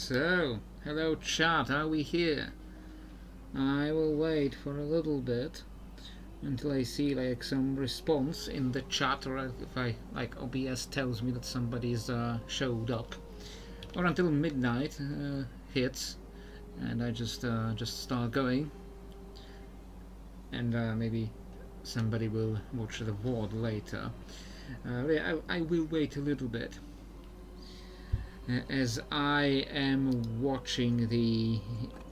So, hello chat, are we here? I will wait for a little bit until I see like some response in the chat, or if I like OBS tells me that somebody's showed up, or until midnight hits and I just start going, and maybe somebody will watch the VOD later. I will wait a little bit. As I am watching the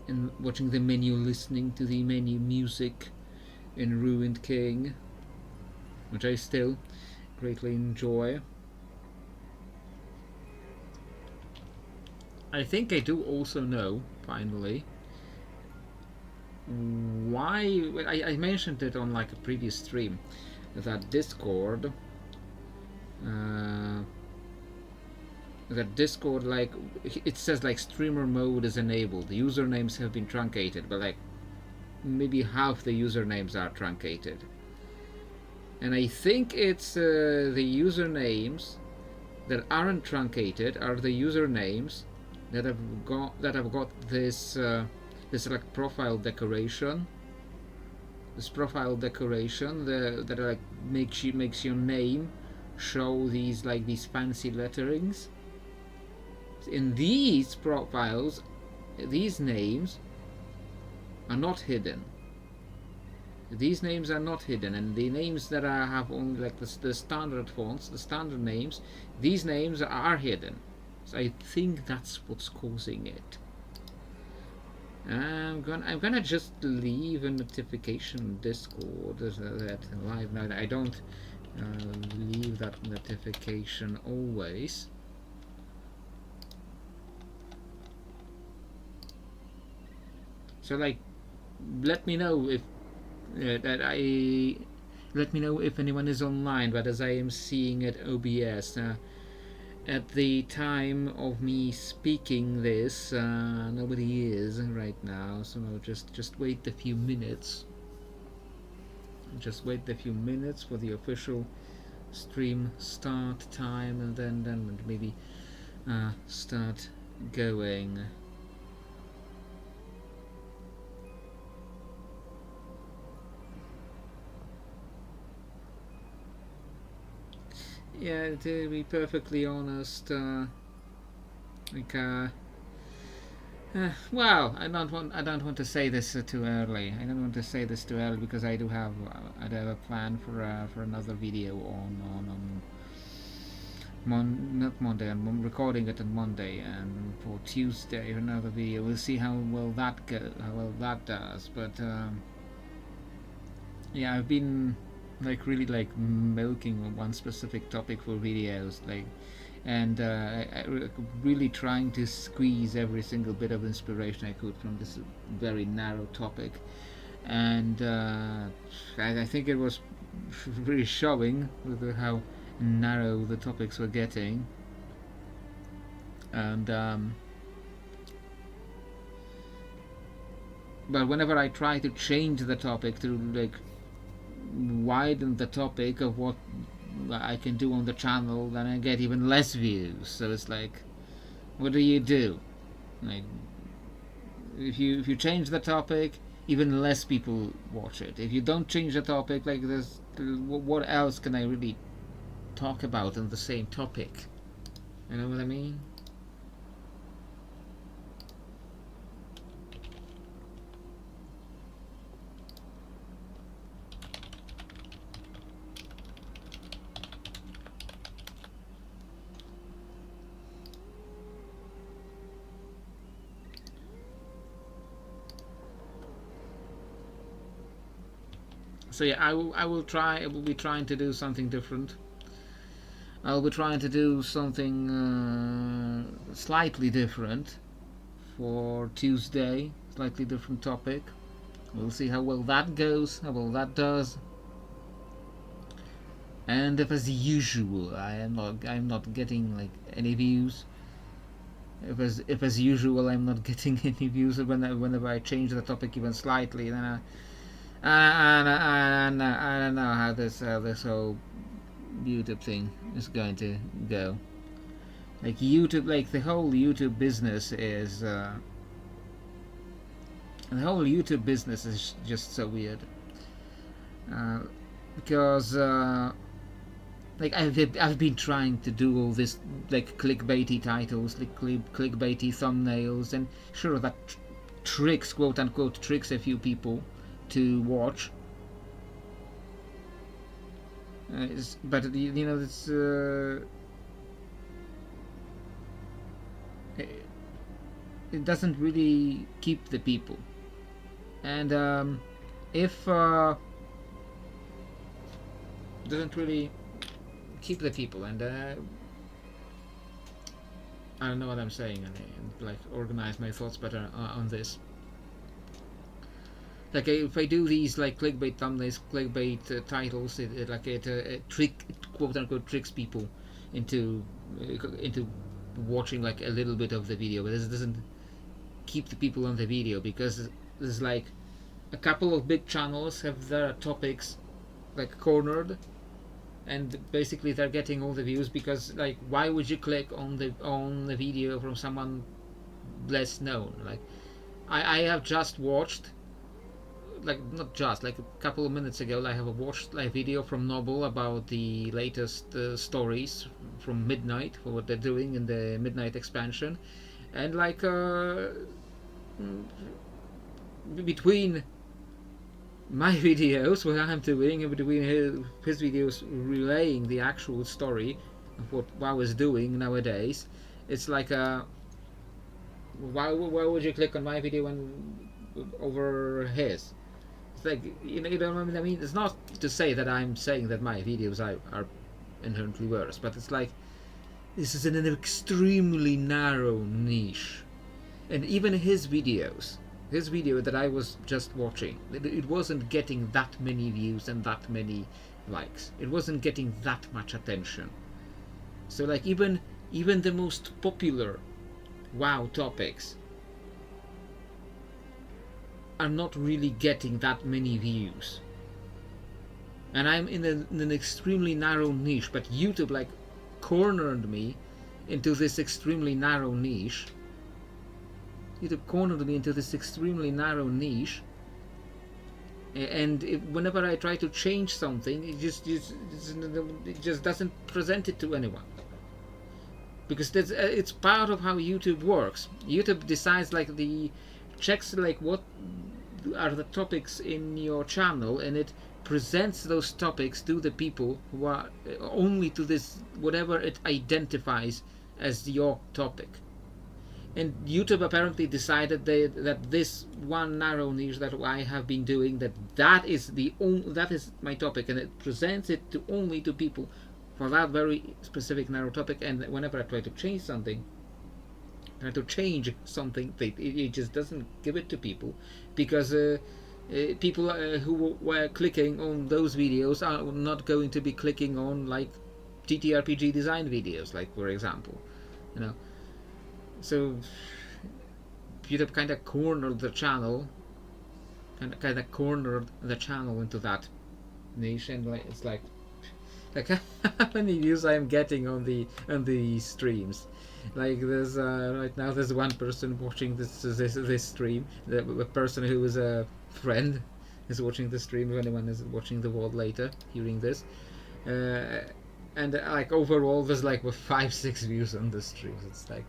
menu, listening to the menu music in Ruined King, which I still greatly enjoy. I think I do also know, finally, why I mentioned it on like a previous stream, that Discord like it says like streamer mode is enabled, the usernames have been truncated, but like maybe half the usernames are truncated, and I think it's the usernames that aren't truncated are the usernames that have got this this like profile decoration, that like makes your name show these fancy letterings. In these profiles, these names are not hidden. These names are not hidden, and the names that have only like the standard fonts, the standard names, these names are hidden. So I think that's what's causing it. I'm gonna just leave a notification Discord that live now. I don't leave that notification always. So like, let me know if let me know if anyone is online. But as I am seeing at OBS at the time of me speaking this, nobody is right now. So I'll just wait a few minutes. Just wait a few minutes for the official stream start time, and then maybe start going. Yeah, to be perfectly honest, well, I don't want to say this too early. I don't want to say this too early because I do have a plan for another video on not Monday. I'm recording it on Monday, and for Tuesday another video. We'll see how well that does. But yeah, I've been like really like milking one specific topic for videos, like, and really trying to squeeze every single bit of inspiration I could from this very narrow topic, and I think it was really showing with how narrow the topics were getting, and but whenever I try to change the topic to like widen the topic of what I can do on the channel, then I get even less views. So it's like, what do? Like, if you change the topic, even less people watch it. If you don't change the topic, like this, what else can I really talk about in the same topic? You know what I mean? So yeah, I will be trying to do something different. I'll be trying to do something slightly different for Tuesday. Slightly different topic. We'll see how well that goes, how well that does. And if, as usual, I'm not getting like any views. If as usual I'm not getting any views whenever I change the topic even slightly, then I don't know how this whole YouTube thing is going to go. Like YouTube, like the whole YouTube business is just so weird. Because like I've been trying to do all this like clickbaity titles, like clickbaity thumbnails, and sure that tricks, quote unquote, tricks a few people to watch. But you know, it's it doesn't really keep the people. And if doesn't really keep the people, and I don't know what I'm saying, and like organize my thoughts better on this. Like if I do these like clickbait thumbnails, clickbait titles, it quote unquote tricks people into watching like a little bit of the video, but this doesn't keep the people on the video, because there's like a couple of big channels have their topics like cornered, and basically they're getting all the views, because like why would you click on the video from someone less known? Like I have just watched, like not just, like a couple of minutes ago, I have watched a video from Noble about the latest stories from Midnight, for what they're doing in the Midnight expansion, and like between my videos, what I'm doing, and between his videos relaying the actual story of what WoW is doing nowadays, it's like why would you click on my video and over his? It's like, you know what I mean? It's not to say that I'm saying that my videos are inherently worse, but it's like this is an extremely narrow niche, and even his video that I was just watching, it wasn't getting that many views and that many likes. It wasn't getting that much attention. So like even the most popular WoW topics are not really getting that many views. And I'm in an extremely narrow niche, but YouTube like cornered me into this extremely narrow niche. YouTube cornered me into this extremely narrow niche, and whenever I try to change something, it just doesn't present it to anyone, because it's part of how YouTube works. YouTube decides checks like what are the topics in your channel, and it presents those topics to the people who are only to this whatever it identifies as your topic. And YouTube apparently decided that this one narrow niche that I have been doing, that is my topic, and it presents it only to people for that very specific narrow topic. And whenever I try to change something, it just doesn't give it to people, because people who were clicking on those videos are not going to be clicking on like TTRPG design videos, like for example, you know. So YouTube kind of cornered the channel, into that niche, and like it's like how many views I'm getting on the streams. Like there's right now there's one person watching this stream. The person who is a friend is watching the stream. If anyone is watching the VOD later, hearing this, and like overall there's like 5-6 views on the streams. It's like,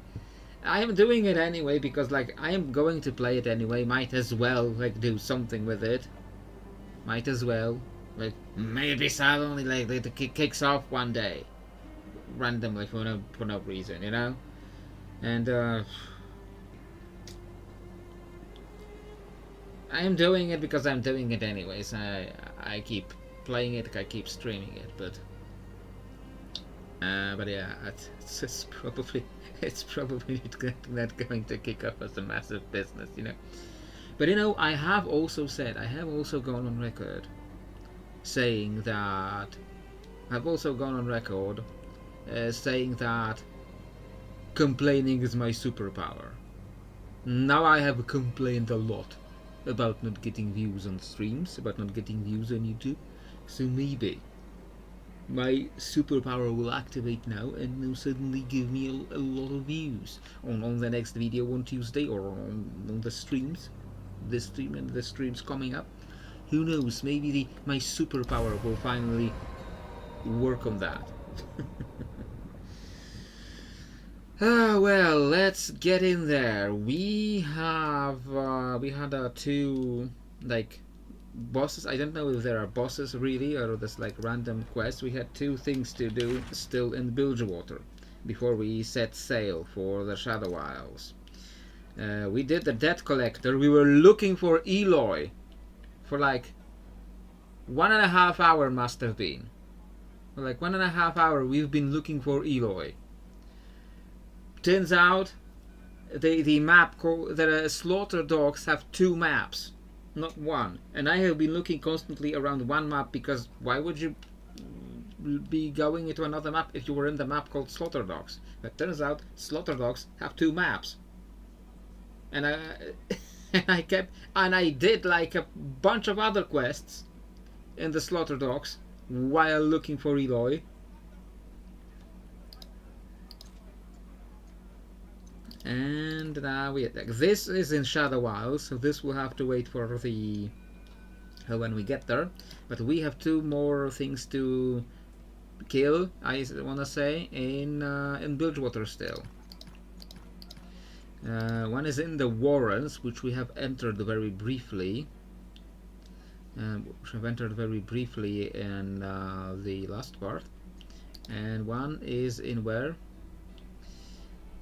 I am doing it anyway because like I am going to play it anyway. Might as well like do something with it. Might as well, like maybe suddenly like it kicks off one day, randomly for no reason, you know. And I am doing it because I'm doing it anyways. I keep playing it, I keep streaming it, but yeah, it's probably not going to kick off as a massive business, you know. But you know, I have also gone on record saying that complaining is my superpower. Now I have complained a lot about not getting views on streams, about not getting views on YouTube, so maybe my superpower will activate now and will suddenly give me a lot of views on the next video on Tuesday, or on the streams, this stream and the streams coming up. Who knows, maybe my superpower will finally work on that. Well, let's get in there. We had two like bosses. I don't know if there are bosses really, or just like random quests. We had two things to do still in Bilgewater before we set sail for the Shadow Isles. We did the debt collector. We were looking for Eloy for like 1.5 hours, must have been. For like 1.5 hours we've been looking for Eloy. Turns out the map called the slaughter dogs have 2 maps, not one. And I have been looking constantly around one map, because why would you be going into another map if you were in the map called slaughter dogs? But turns out slaughter dogs have 2 maps. And I did like a bunch of other quests in the slaughter dogs while looking for Eloy. And now this is in Shadow Isles, so this will have to wait for the when we get there. But we have 2 more things to kill, I wanna say, in Bilgewater still. One is in the Warrens, which we have entered very briefly. In the last part. And one is in where?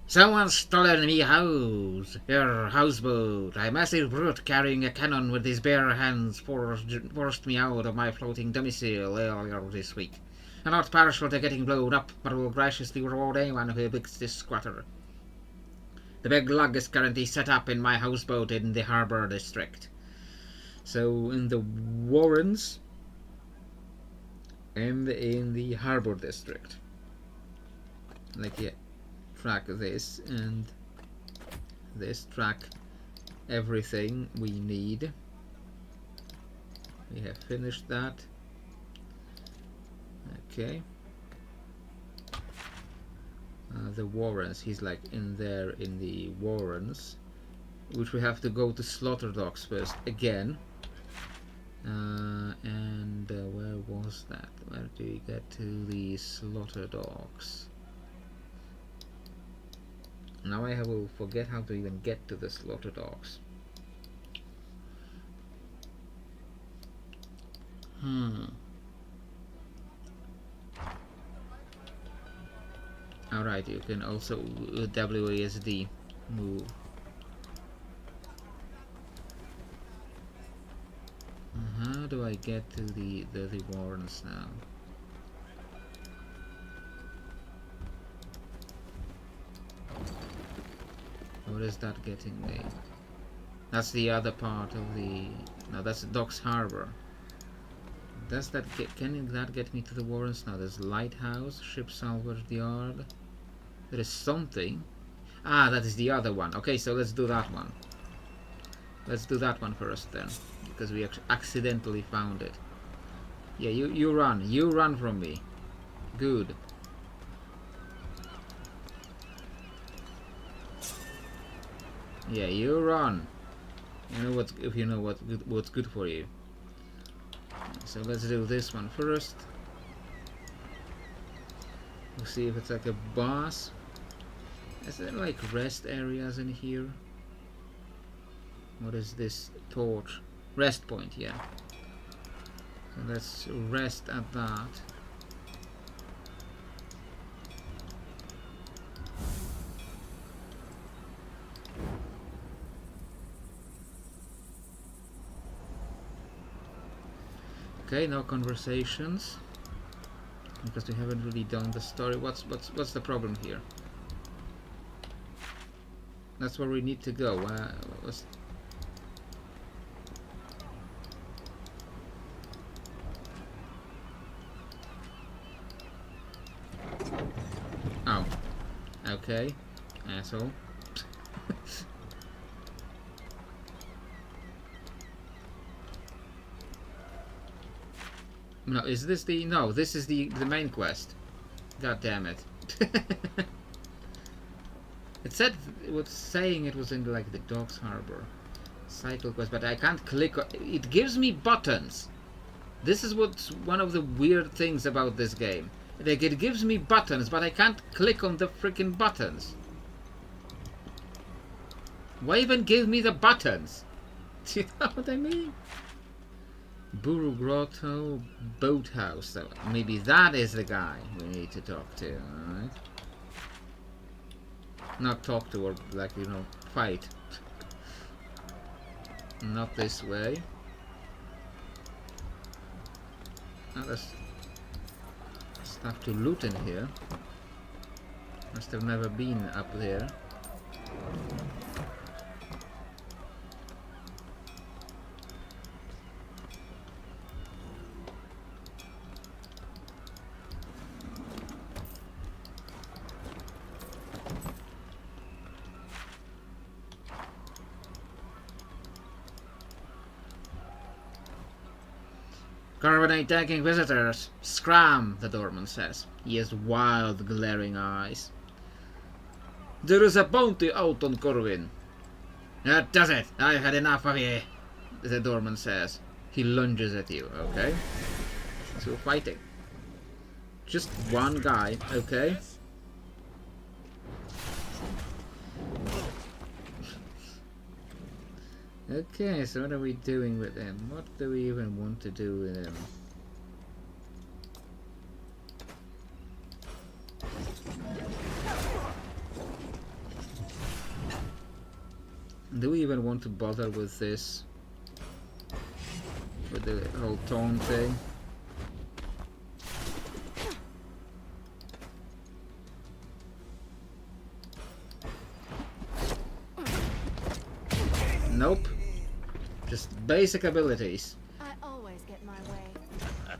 Someone's stolen me house, your houseboat. A massive brute carrying a cannon with his bare hands forced me out of my floating domicile earlier this week. I'm not partial to getting blown up, but will graciously reward anyone who evicts this squatter. The big lug is currently set up in my houseboat in the Harbour District. So in the Warrens and in the Harbour District. Like, yeah. Track this and this, track everything we need. We have finished that. Okay. The Warrens, he's like in there in the Warrens, which we have to go to Slaughter Dogs first again. And where was that? Where do we get to the Slaughter Dogs? Now I will forget how to even get to the Slaughter Dogs. Alright, you can also WASD move. How do I get to the Warrens now? What is that getting me? That's the other part of the... No, that's Docks Harbour. Does that get... Can that get me to the Warrens? Now there's Lighthouse, Ship Salvage Yard. There is something. Ah, that is the other one. Okay, so let's do that one. Let's do that one first then, because we accidentally found it. Yeah, you run. You run from me. Good. Yeah, you run. You know what? If you know what's good for you. So let's do this one first. We'll see if it's like a boss. Is there like rest areas in here? What is this torch? Rest point, yeah. So let's rest at that. Okay, no conversations, because we haven't really done the story. What's the problem here? That's where we need to go. Oh, okay, asshole. No, is this the... No, this is the main quest. God damn it. It said... It was saying it was in like the Docks Harbor. Cycle quest, but I can't click on... It gives me buttons. This is what's one of the weird things about this game. Like, it gives me buttons, but I can't click on the freaking buttons. Why even give me the buttons? Do you know what I mean? Buru Grotto Boathouse. So maybe that is the guy we need to talk to, alright? Not talk to, or like, you know, fight. Not this way. Oh, there's stuff to loot in here. Must have never been up there. Caravan attacking visitors. Scram, the doorman says. He has wild, glaring eyes. There is a bounty out on Corwin. That does it. I've had enough of you, the doorman says. He lunges at you, okay? So fighting. Just one guy, okay? Okay, so what are we doing with him? What do we even want to do with him? Do we even want to bother with this? With the whole tone thing? Nope. Just basic abilities. I always get my way.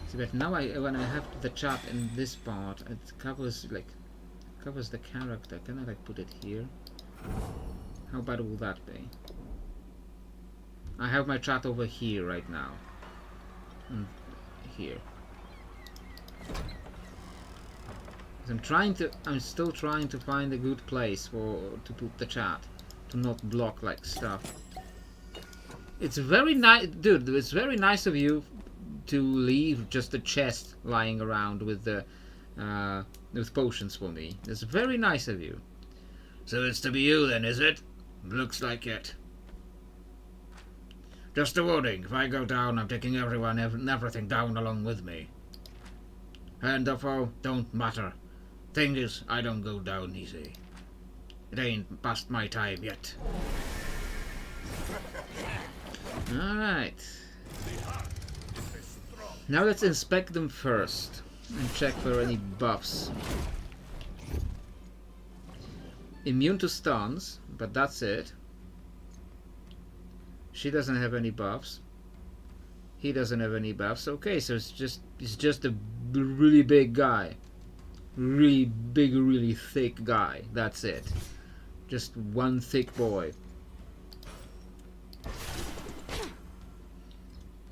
See, but now when I have the chat in this part, it covers the character. Can I like put it here? How bad will that be? I have my chat over here right now. And here. I'm still trying to find a good place to put the chat. To not block like stuff. It's very nice, dude. It's very nice of you to leave just a chest lying around with potions for me. It's very nice of you. So it's to be you then, is it? Looks like it. Just a warning. If I go down, I'm taking everyone and everything down along with me. And therefore, don't matter. Thing is, I don't go down easy. It ain't past my time yet. Alright. Now let's inspect them first and check for any buffs. Immune to stuns, but that's it. She doesn't have any buffs. He doesn't have any buffs. Okay, so it's just a really big guy. Really big, really thick guy. That's it. Just one thick boy.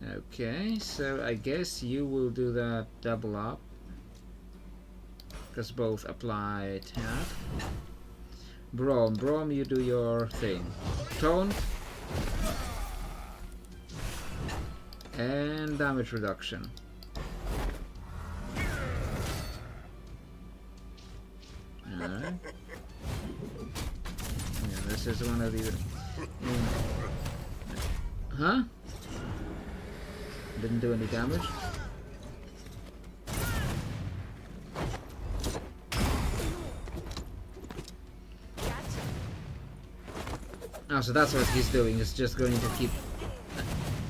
Okay, so I guess you will do that double up. Because both apply tap. Brom, you do your thing. Tone. And damage reduction. Alright. Yeah, this is one of the... Huh? Didn't do any damage? Oh, so that's what he's doing. He's just going to keep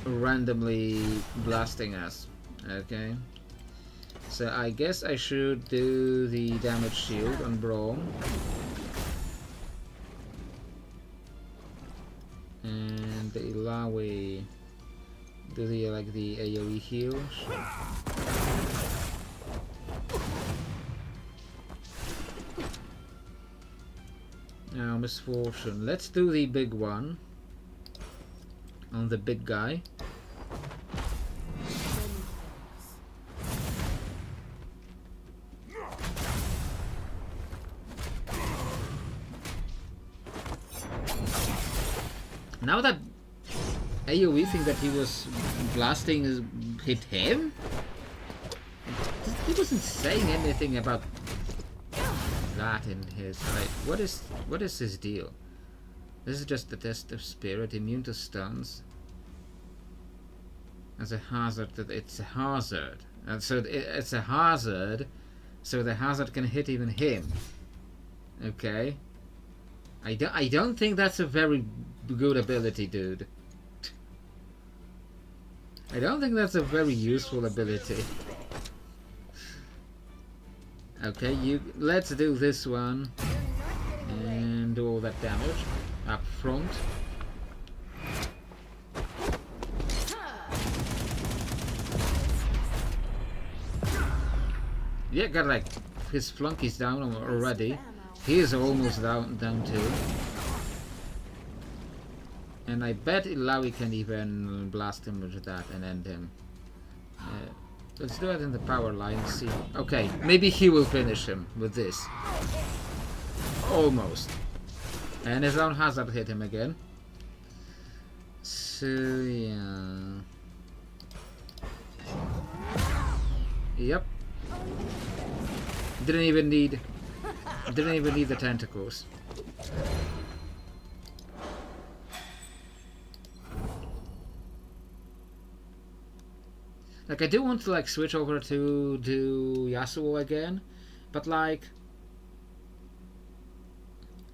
randomly blasting us. Okay. So I guess I should do the damage shield on Braum. And the Ilawi do the the AoE heal. Now Misfortune. Let's do the big one on the big guy. AoE thing that he was blasting hit him? He wasn't saying anything about that in his like. What is his deal? This is just the test of spirit, immune to stuns. As a hazard, that it's a hazard, and so it's a hazard, so the hazard can hit even him. Okay. I don't think that's a very good ability, dude. I don't think that's a very useful ability. Okay, let's do this one and do all that damage up front. Yeah, got like his flunkies down already. He is almost down too. And I bet Ilawi can even blast him with that and end him. Let's do it in the power line and see. Okay, maybe he will finish him with this. Almost. And his own hazard hit him again. So yeah. Yep. Didn't even need the tentacles. Like I do want to like switch over to do Yasuo again, but like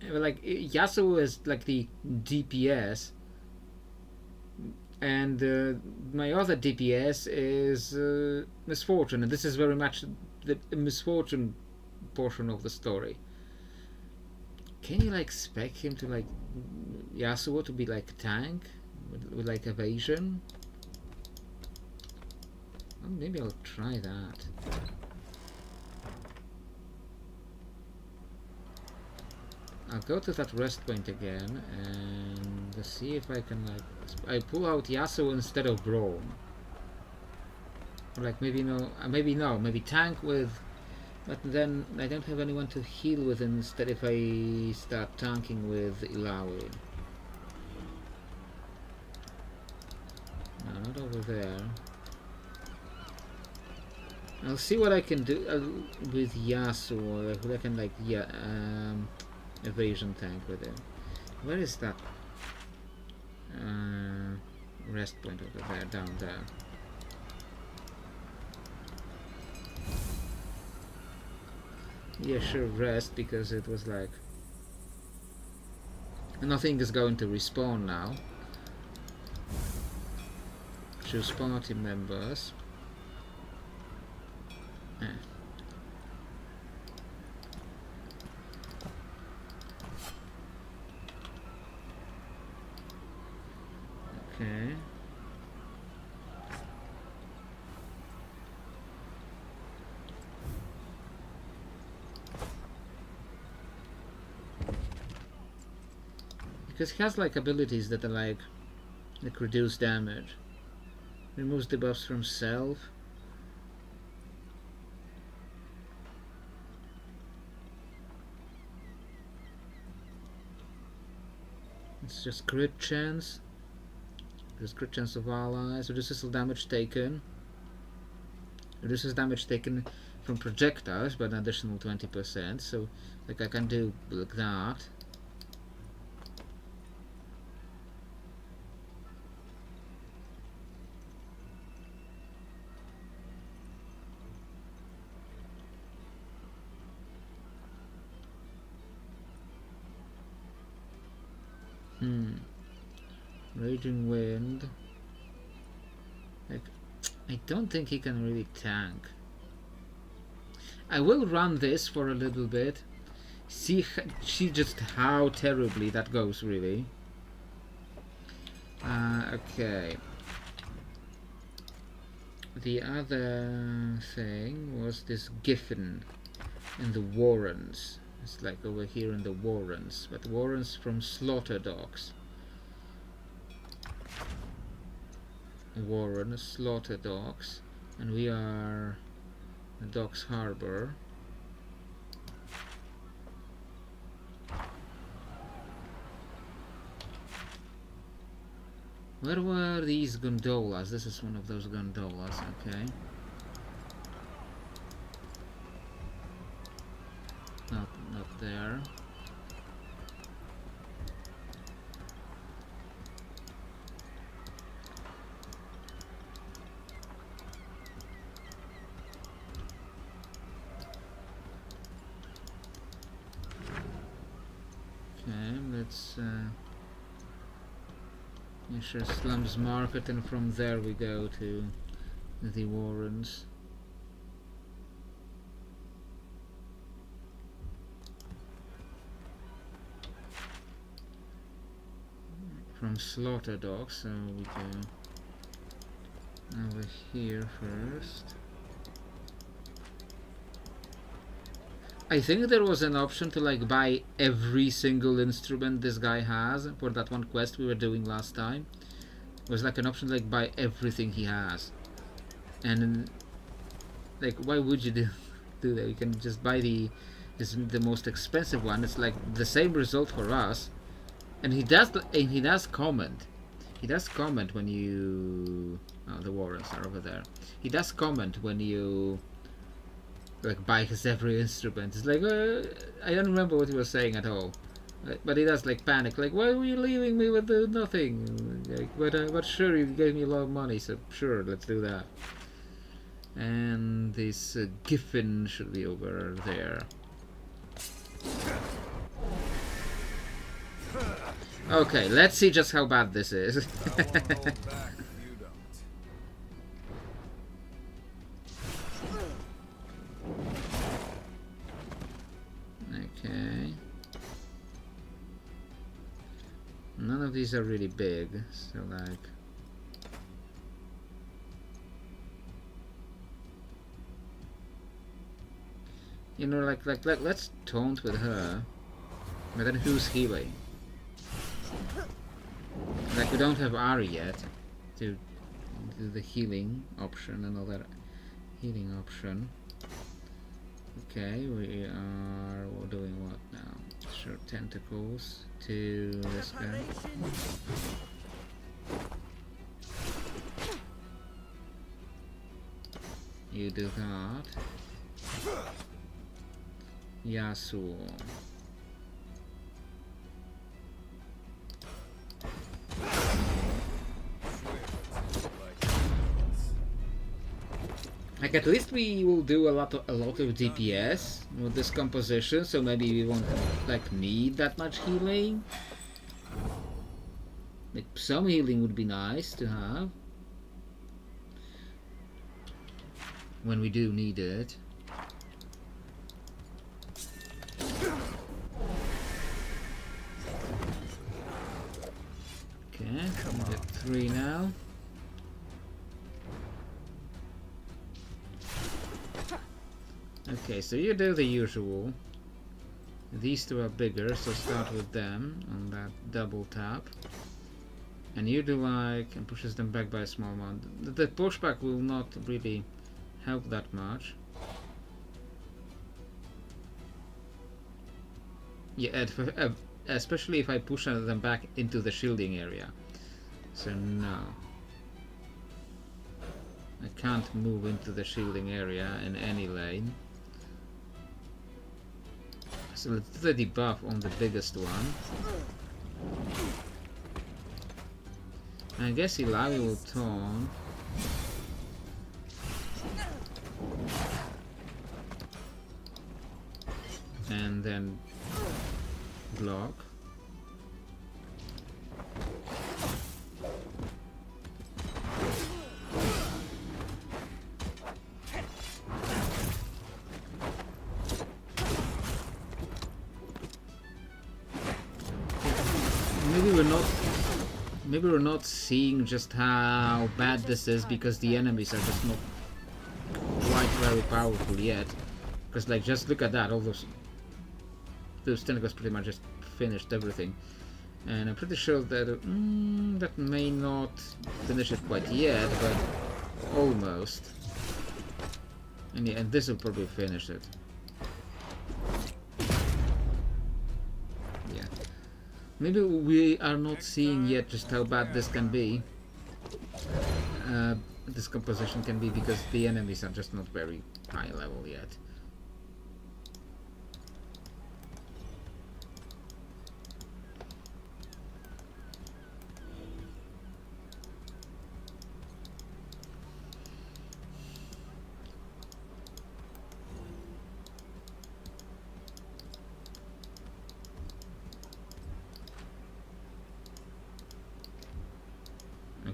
Yasuo is like the DPS, and my other DPS is Misfortune, and this is very much the Misfortune portion of the story. Can you like spec him to like Yasuo to be like a tank with like evasion? Well, maybe I'll try that. I'll go to that rest point again and see if I can like I pull out Yasuo instead of Braum. Or like maybe maybe tank with, but then I don't have anyone to heal with instead if I start tanking with Ilawi. No, not over there. I'll see what I can do with Yasuo. If I can like evasion tank with him. Where is that rest point over there? Down there. Yeah, sure, rest, because it was like nothing is going to respawn now. Choose party members. Okay. Because he has like abilities that are like reduce damage. Removes debuffs from self. It's just crit chance. There's crit chance of allies. Reduces damage taken. Reduces damage taken from projectiles by an additional 20%. So like I can do like that. Raging Wind. Like, I don't think he can really tank. I will run this for a little bit. See just how terribly that goes, really. Okay. The other thing was this Giffen in the Warrens. It's like over here in the Warrens, but Warrens from Slaughter Dogs. Warren, Slaughter Dogs, and we are Docks Harbor. Where were these gondolas? This is one of those gondolas, okay. Not there. Okay, let's ensure Slums Market, and from there we go to the Warrens. From Slaughter Dog, so we go over here first. I think there was an option to like buy every single instrument this guy has for that one quest we were doing last time. It was like an option to like buy everything he has. And like, why would you do that? You can just buy the most expensive one. It's like the same result for us. And he does comment. He does comment when you the Warrens are over there. He does comment when you like buy his every instrument. It's like I don't remember what he was saying at all, but he does like panic, like, why were you leaving me with nothing? Like, but sure, you gave me a lot of money, so sure, let's do that. And this Giffen should be over there. Okay, let's see just how bad this is. Okay. None of these are really big, so like... You know, like let's taunt with her. But then who's healing? Like, we don't have Ari yet to do the healing option, another healing option. Okay, we're doing what now? Short tentacles to this guy. You do that. Yasuo. Like, at least we will do a lot of DPS with this composition, so maybe we won't like need that much healing. Like, some healing would be nice to have when we do need it. Okay, we get 3 now. Okay, so you do the usual. These two are bigger, so start with them on that double tap. And you do like, and pushes them back by a small amount. The pushback will not really help that much. Yeah, especially if I push them back into the shielding area. So no. I can't move into the shielding area in any lane. So let's do the debuff on the biggest one. I guess Ilawi will taunt. And then block. Maybe we're not seeing just how bad this is because the enemies are just not quite very powerful yet. Because like, just look at that, all those tentacles pretty much just finished everything. And I'm pretty sure that that may not finish it quite yet, but almost. And yeah, and this will probably finish it. Yeah. Maybe we are not seeing yet just how bad this can be. This composition can be because the enemies are just not very high level yet.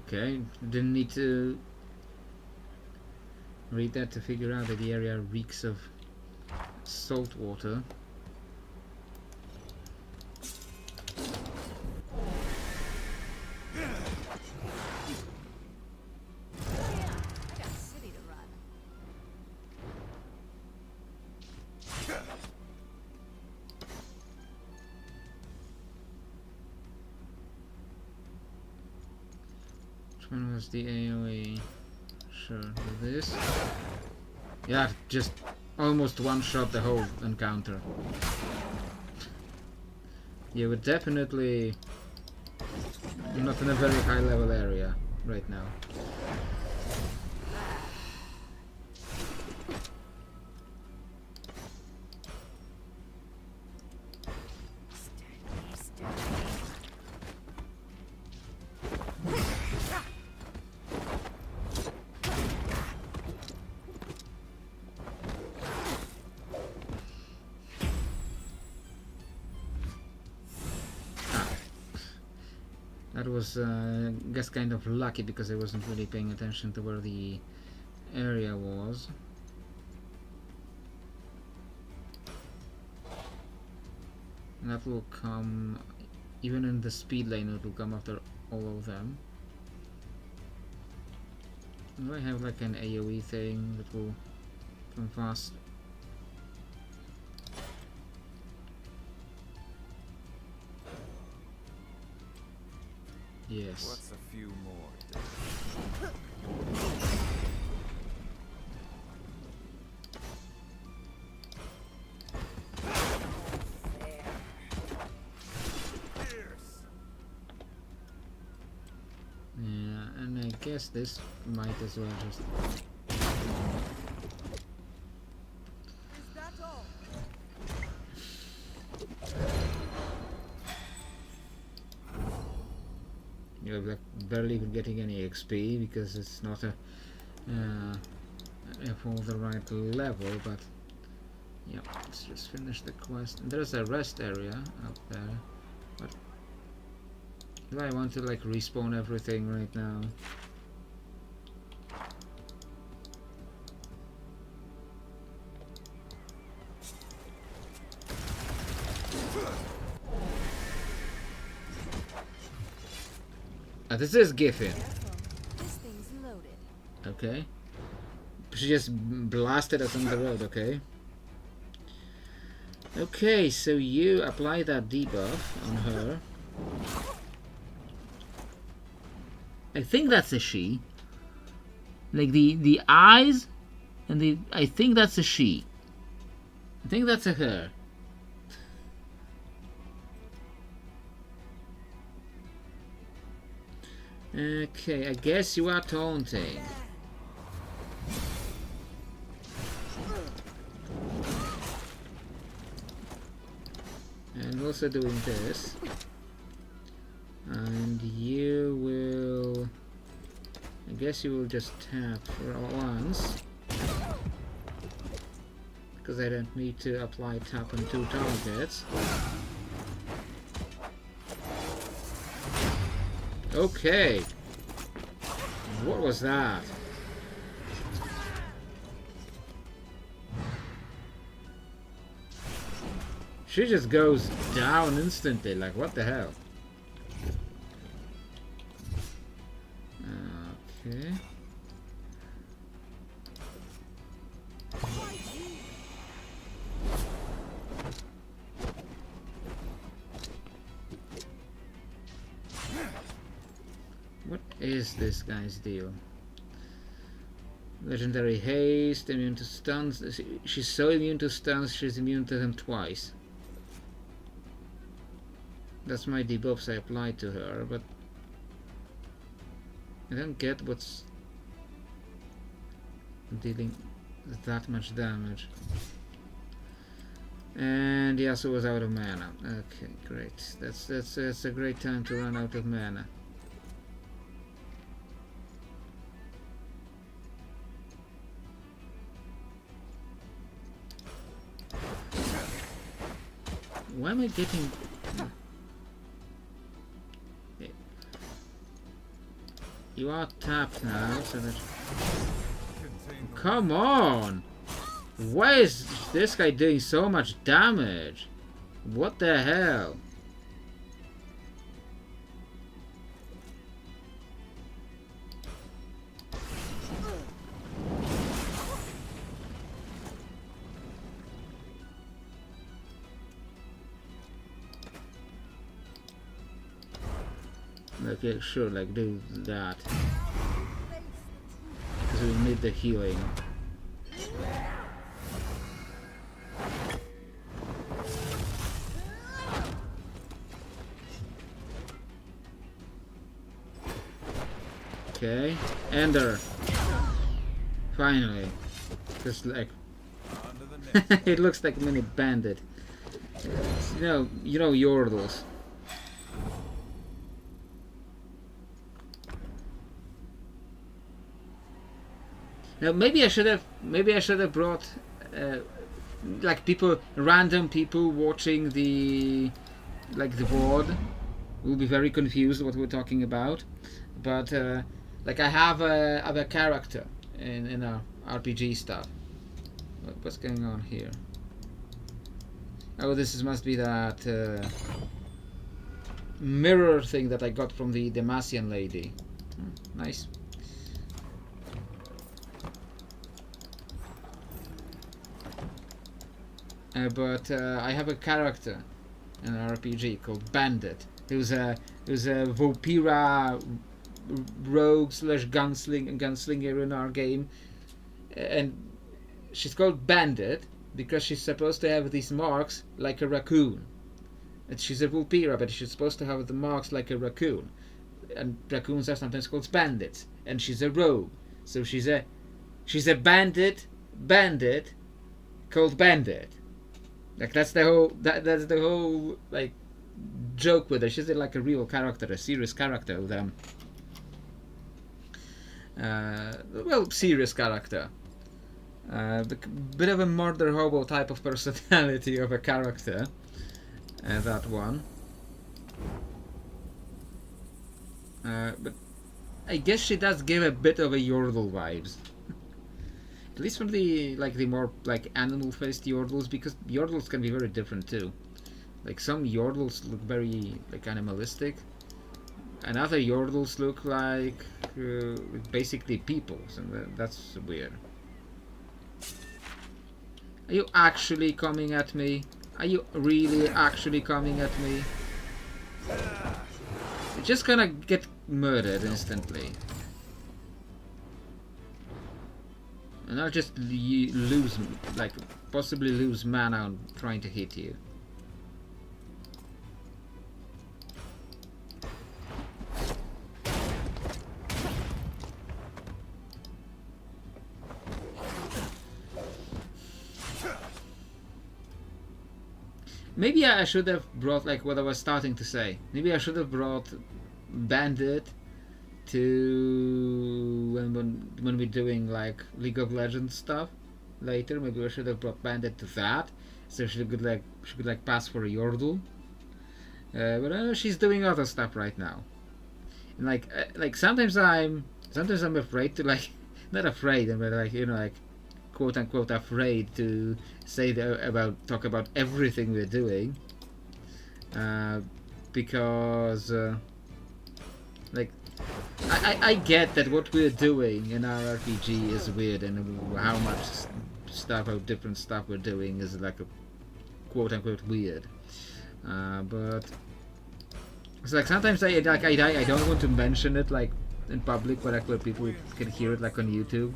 Okay, didn't need to read that to figure out that the area reeks of salt water. I got a city to run. Which one was the AoE? Sure, do this. Yeah, just almost one-shot the whole encounter. You were definitely not in a very high level area right now. That was, I guess, kind of lucky because I wasn't really paying attention to where the area was. And that will come, even in the speed lane, it will come after all of them. Do I have like an AoE thing that will come fast? Yes. What's a few more? Yeah, and I guess this might as well just... Is that all? You're like barely even getting any XP because it's not a for the right level, but yeah, let's just finish the quest. And there's a rest area up there, but do I want to like respawn everything right now? This is Giffen. This thing's loaded. Okay. She just blasted us on the road, okay. Okay, so you apply that debuff on her. I think that's a she. Like the eyes and the... I think that's a she. I think that's a her. Okay, I guess you are taunting. And also doing this. And you will... I guess you will just tap for once. Because I don't need to apply tap on 2 targets. Okay. What was that? She just goes down instantly, like what the hell? Okay. What is this guy's deal? Legendary haste, immune to stuns. She's so immune to stuns, she's immune to them twice. That's my debuffs I applied to her, but I don't get what's dealing that much damage. And Yasuo was out of mana. Okay, great. That's a great time to run out of mana. Why am I getting... You are tapped now, so that... Come on! Why is this guy doing so much damage? What the hell? Okay, sure, like do that. Because we need the healing. Okay, Ender. Finally. Just like it looks like a mini bandit. You know Yordles. Now maybe I should have brought like random people watching the board will be very confused what we're talking about, but like I have a character in our RPG stuff. What's going on here? Oh, must be that mirror thing that I got from the Demacian lady. Nice. But I have a character in an RPG called Bandit, who's a Vampira rogue / gunslinger in our game, and she's called Bandit because she's supposed to have these marks like a raccoon. And she's a Vampira, but she's supposed to have the marks like a raccoon, and raccoons are sometimes called bandits. And she's a rogue, so she's a bandit called Bandit. Like that's the whole like joke with her. She's like a real character, a serious character with them. Serious character. Bit of a murder hobo type of personality of a character. That one. But I guess she does give a bit of a Yordle vibes. At least from the more animal-faced Yordles, because Yordles can be very different too. Like some Yordles look very animalistic, and other Yordles look like basically people, and that's weird. Are you actually coming at me? Are you really actually coming at me? You're just gonna get murdered instantly. And I'll just possibly lose mana on trying to hit you. Maybe I should have brought, what I was starting to say. Maybe I should have brought Bandit to when we're doing League of Legends stuff later. Maybe I should have brought Bandit to that, so she could pass for a Yordle. But she's doing other stuff right now. And sometimes I'm afraid to not afraid, but quote unquote afraid to talk about everything we're doing, because I get that what we're doing in our RPG is weird, and how much different stuff we're doing is a quote unquote weird, but it's sometimes I don't want to mention it in public, where people can hear it on YouTube.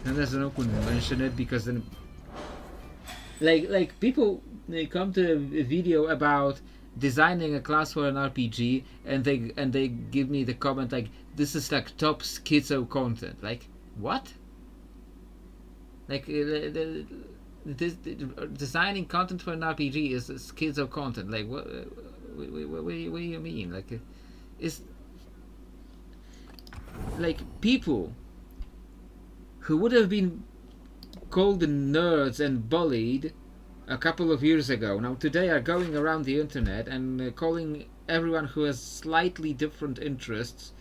And there's no point to mention it, because then people, they come to a video about designing a class for an RPG, and they give me the comment like, this is like top schizo content. Like, what? Like designing content for an RPG is schizo content. Like, what do you mean? Like, it's like people who would have been called nerds and bullied a couple of years ago, now today are going around the internet and calling everyone who has slightly different interests,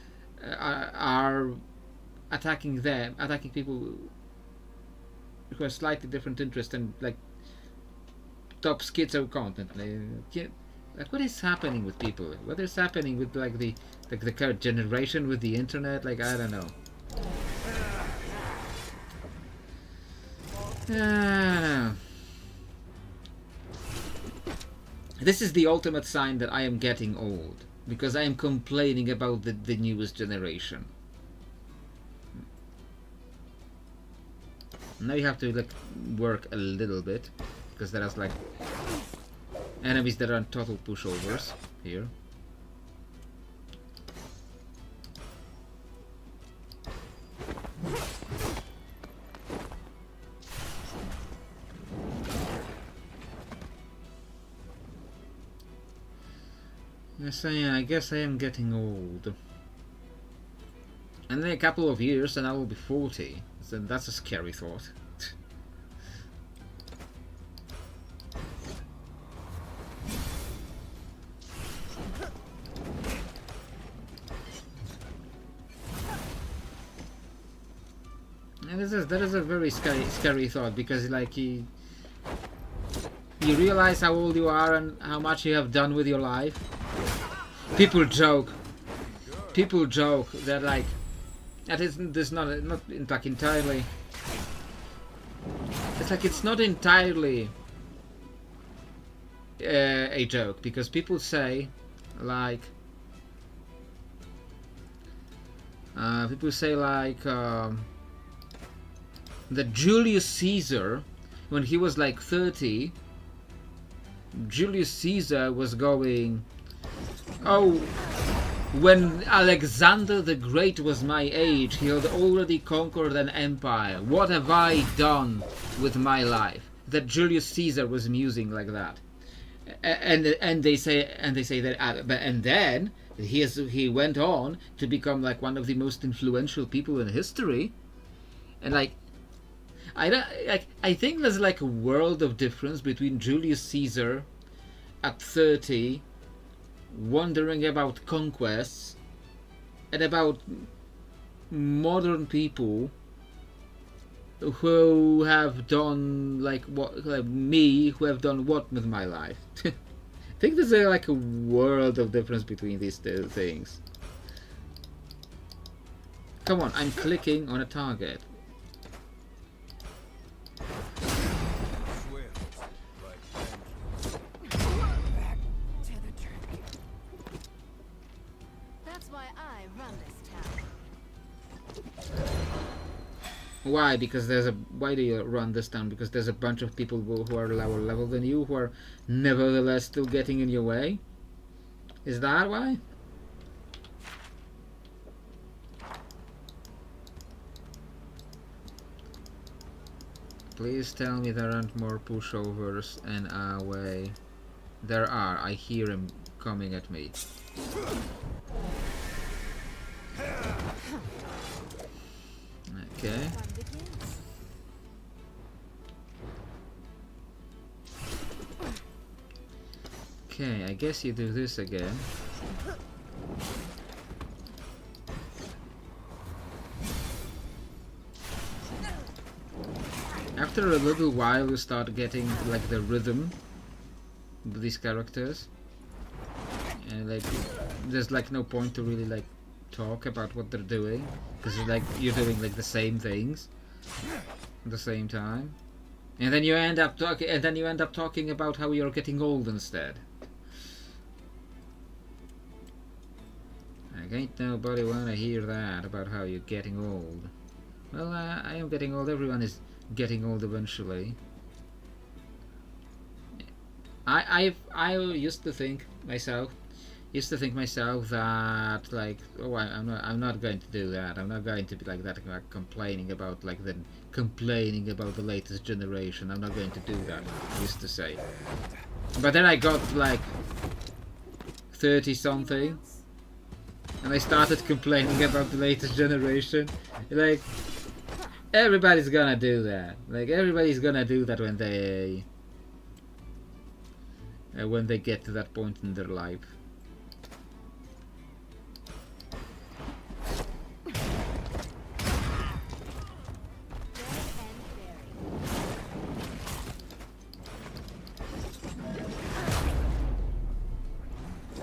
are attacking people who have slightly different interests, and like top schizo content. Like, what is happening with people? What is happening with like the current generation with the internet? Like, I don't know. This is the ultimate sign that I am getting old, because I am complaining about the newest generation. Now you have to like work a little bit, because there are like enemies that are total pushovers here. Yes, I guess I am getting old. And in a couple of years, and I will be 40. So that's a scary thought. And that is a very scary thought, because like you realize how old you are and how much you have done with your life. People joke that like that isn't this not like entirely. It's like it's not entirely a joke, because people say like that Julius Caesar, when he was like 30, Julius Caesar was going, oh, when Alexander the Great was my age, he had already conquered an empire. What have I done with my life? That Julius Caesar was musing like that, and they say that, and then he went on to become like one of the most influential people in history, and like. I think there's like a world of difference between Julius Caesar at 30 wondering about conquests and about modern people who have done like what, like me, who have done what with my life. I think there's like a world of difference between these two things. Come on, I'm clicking on a target. Why? Because there's a. Why do you run this town? Because there's a bunch of people who are lower level than you, who are nevertheless still getting in your way? Is that why? Please tell me there aren't more pushovers in our way. There are. I hear him coming at me. Okay. Okay, I guess you do this again. After a little while you start getting like the rhythm with these characters, and like there's like no point to really like talk about what they're doing, because like you're doing like the same things at the same time, and then you end up talking about how you're getting old instead. Like, ain't nobody wanna hear that about how you're getting old. Well, I am getting old. Everyone is getting old eventually. I used to think myself that like, oh, I'm not going to do that. I'm not going to be like that, like complaining about the latest generation. I'm not going to do that, I used to say. But then I got like 30 something and I started complaining about the latest generation. Like, everybody's gonna do that. Like, everybody's gonna do that when they get to that point in their life.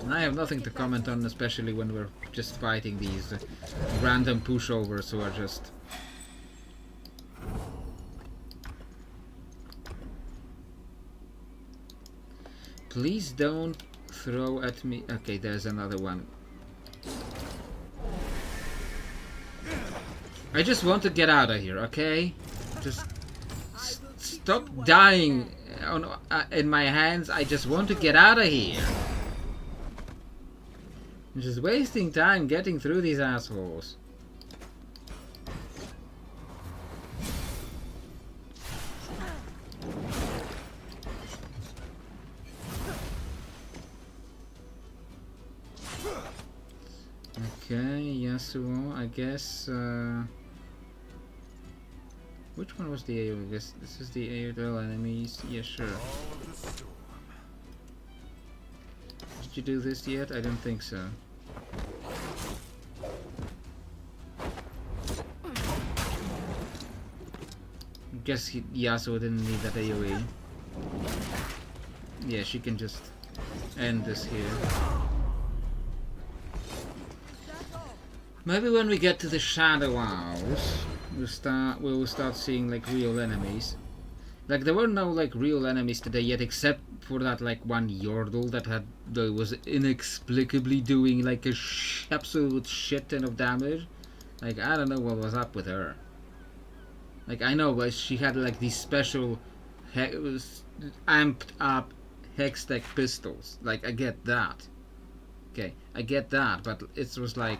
And I have nothing to comment on, especially when we're just fighting these random pushovers who are just... Please don't throw at me. Okay, there's another one. I just want to get out of here, okay? Just stop dying in my hands. I just want to get out of here. I'm just wasting time getting through these assholes. Okay, Yasuo, I guess. Which one was the AoE? I guess this is the AoE enemies. Yeah, sure. Did you do this yet? I don't think so. Guess Yasuo didn't need that AoE. Yeah, she can just end this here. Maybe when we get to the Shadow Hours, we will start seeing like real enemies. Like, there were no like real enemies today yet, except for that like one Yordle that was inexplicably doing like a absolute shit ton of damage. Like, I don't know what was up with her. Like, I know, but she had like these special amped up Hextech pistols. Like, I get that. Okay, I get that, but it was like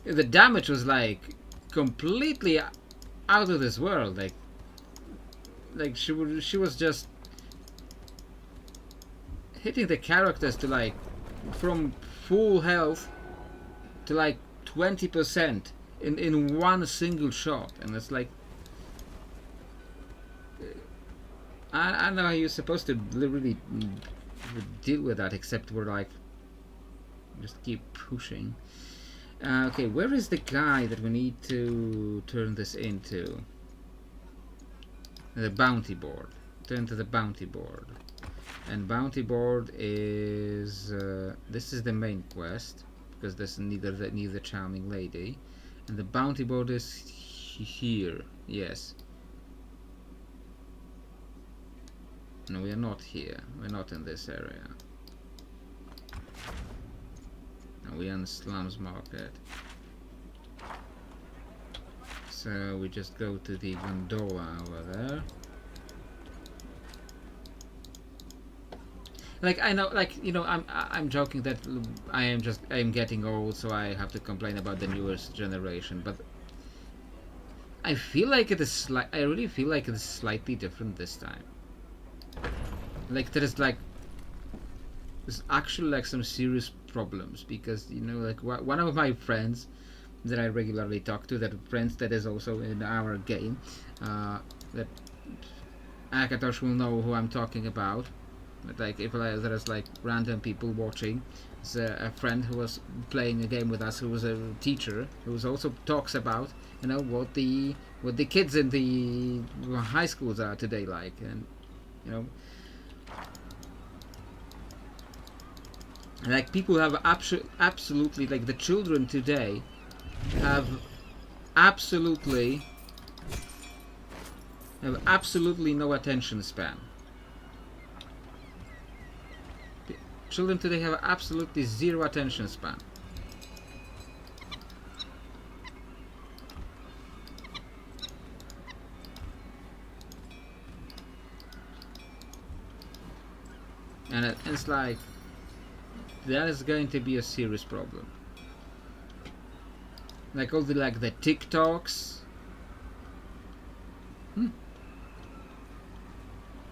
the damage was like completely out of this world. Like she was just hitting the characters to like from full health to like 20% in one single shot, and it's like I don't know how you're supposed to really deal with that, except we're like just keep pushing. Okay, where is the guy that we need to turn this into? The bounty board. Turn to the bounty board. And bounty board is... this is the main quest, because there's neither the charming lady. And the bounty board is here. Yes. No, we are not here. We're not in this area. We on the slums market, so we just go to the gondola over there. Like, I know, like, you know, I'm joking that I'm getting old, so I have to complain about the newest generation, but I feel like it is I really feel like it is slightly different this time. Like, there's actually like some serious problems, because, you know, like one of my friends that I regularly talk to, that is also in our game, that Akatosh will know who I'm talking about. But like, if there's like random people watching, there's a friend who was playing a game with us, who was a teacher, who also talks about, you know, what the kids in the high schools are today like, and, you know, like, people have absolutely, like, the children today have absolutely no attention span. Children today have absolutely zero attention span. and it's like that is going to be a serious problem. Like all the TikToks.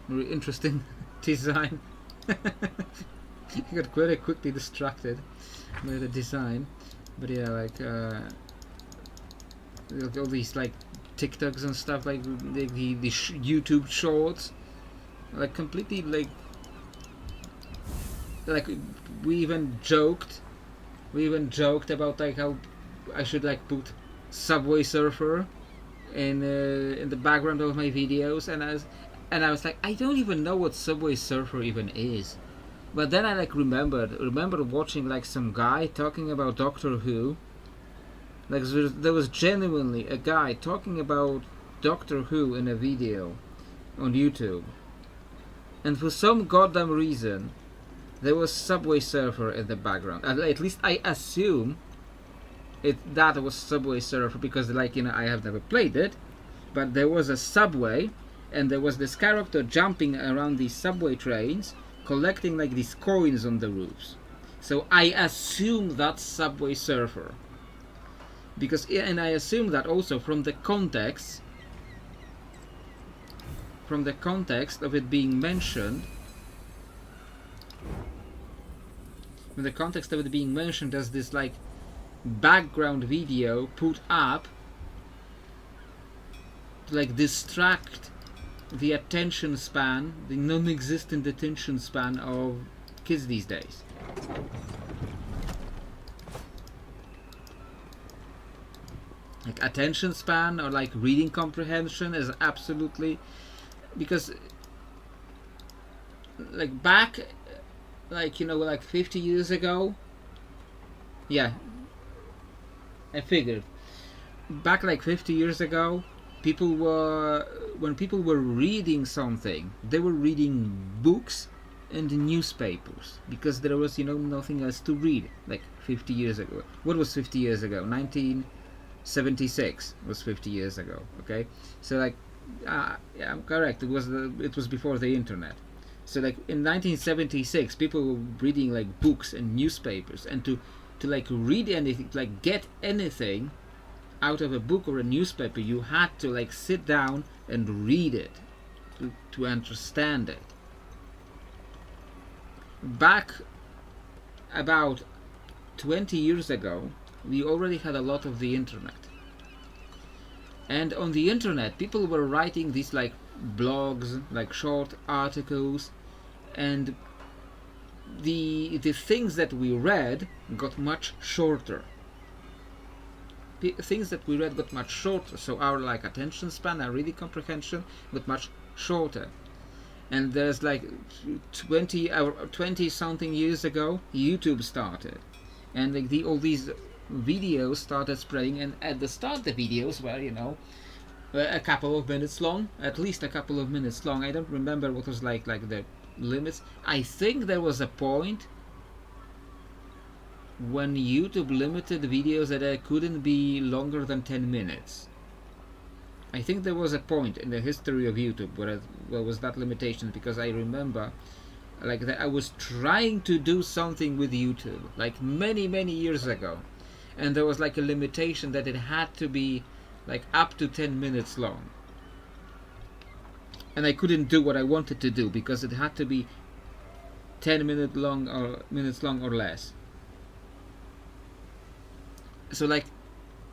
Very interesting design. I got very quickly distracted by the design, but yeah, like all these like TikToks and stuff, like the YouTube shorts, like completely like we even joked about like how I should like put Subway Surfer in the background of my videos, and I was like, I don't even know what Subway Surfer even is. But then I like remembered watching like some guy talking about Doctor Who. Like there was genuinely a guy talking about Doctor Who in a video on YouTube, and for some goddamn reason there was Subway Surfer in the background. At least I assume that was Subway Surfer, because like, you know, I have never played it, but there was a subway and there was this character jumping around these subway trains collecting like these coins on the roofs. So I assume that's Subway Surfer, and I assume that also from the context of it being mentioned, as this like background video put up to like distract the attention span, the non-existent attention span of kids these days. Like attention span or like reading comprehension is absolutely, because like back, like, you know, like 50 years ago, yeah, I figured back like 50 years ago, when people were reading something, they were reading books and newspapers, because there was, you know, nothing else to read. Like 50 years ago, what was 50 years ago? 1976 was 50 years ago. Okay, so like yeah, I'm correct, it was before the internet. So like in 1976 people were reading like books and newspapers, and to like read anything, to like get anything out of a book or a newspaper, you had to like sit down and read it to understand it. Back about 20 years ago, we already had a lot of the internet, and on the internet people were writing these like blogs, like short articles, and the things that we read got much shorter. So our like attention span, our reading comprehension got much shorter. And there's like 20 something years ago, YouTube started, and like all these videos started spreading. And at the start, the videos were, you know, a couple of minutes long, at least a couple of minutes long. I don't remember what was like the limits. I think there was a point when YouTube limited videos that couldn't be longer than 10 minutes. I think there was a point in the history of YouTube where was that limitation, because I remember like that I was trying to do something with YouTube like many years ago, and there was like a limitation that it had to be like up to 10 minutes long, and I couldn't do what I wanted to do because it had to be 10 minutes long or less. So like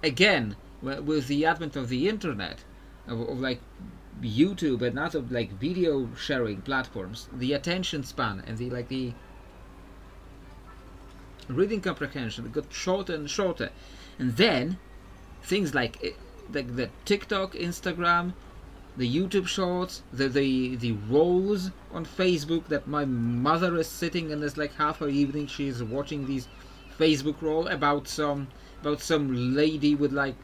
again, with the advent of the internet, of like YouTube and other like video sharing platforms, the attention span and the reading comprehension got shorter and shorter. And then things like the TikTok, Instagram, the YouTube shorts, the rolls on Facebook, that my mother is sitting and there's like half her evening she's watching these Facebook roll about some lady with like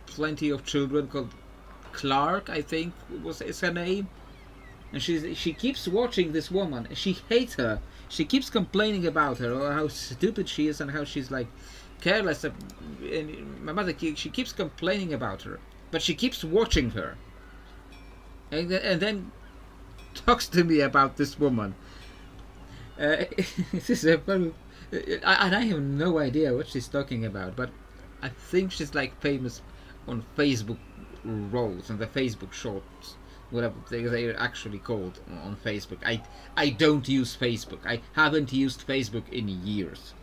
plenty of children called Clark, I think is her name, and she keeps watching this woman. She hates her. She keeps complaining about her, or how stupid she is and how she's like careless. And my mother, she keeps complaining about her, but she keeps watching her, and then talks to me about this woman. This is a very, and I have no idea what she's talking about, but I think she's like famous on Facebook roles and the Facebook shorts, whatever they're actually called on Facebook. I don't use Facebook. I haven't used Facebook in years.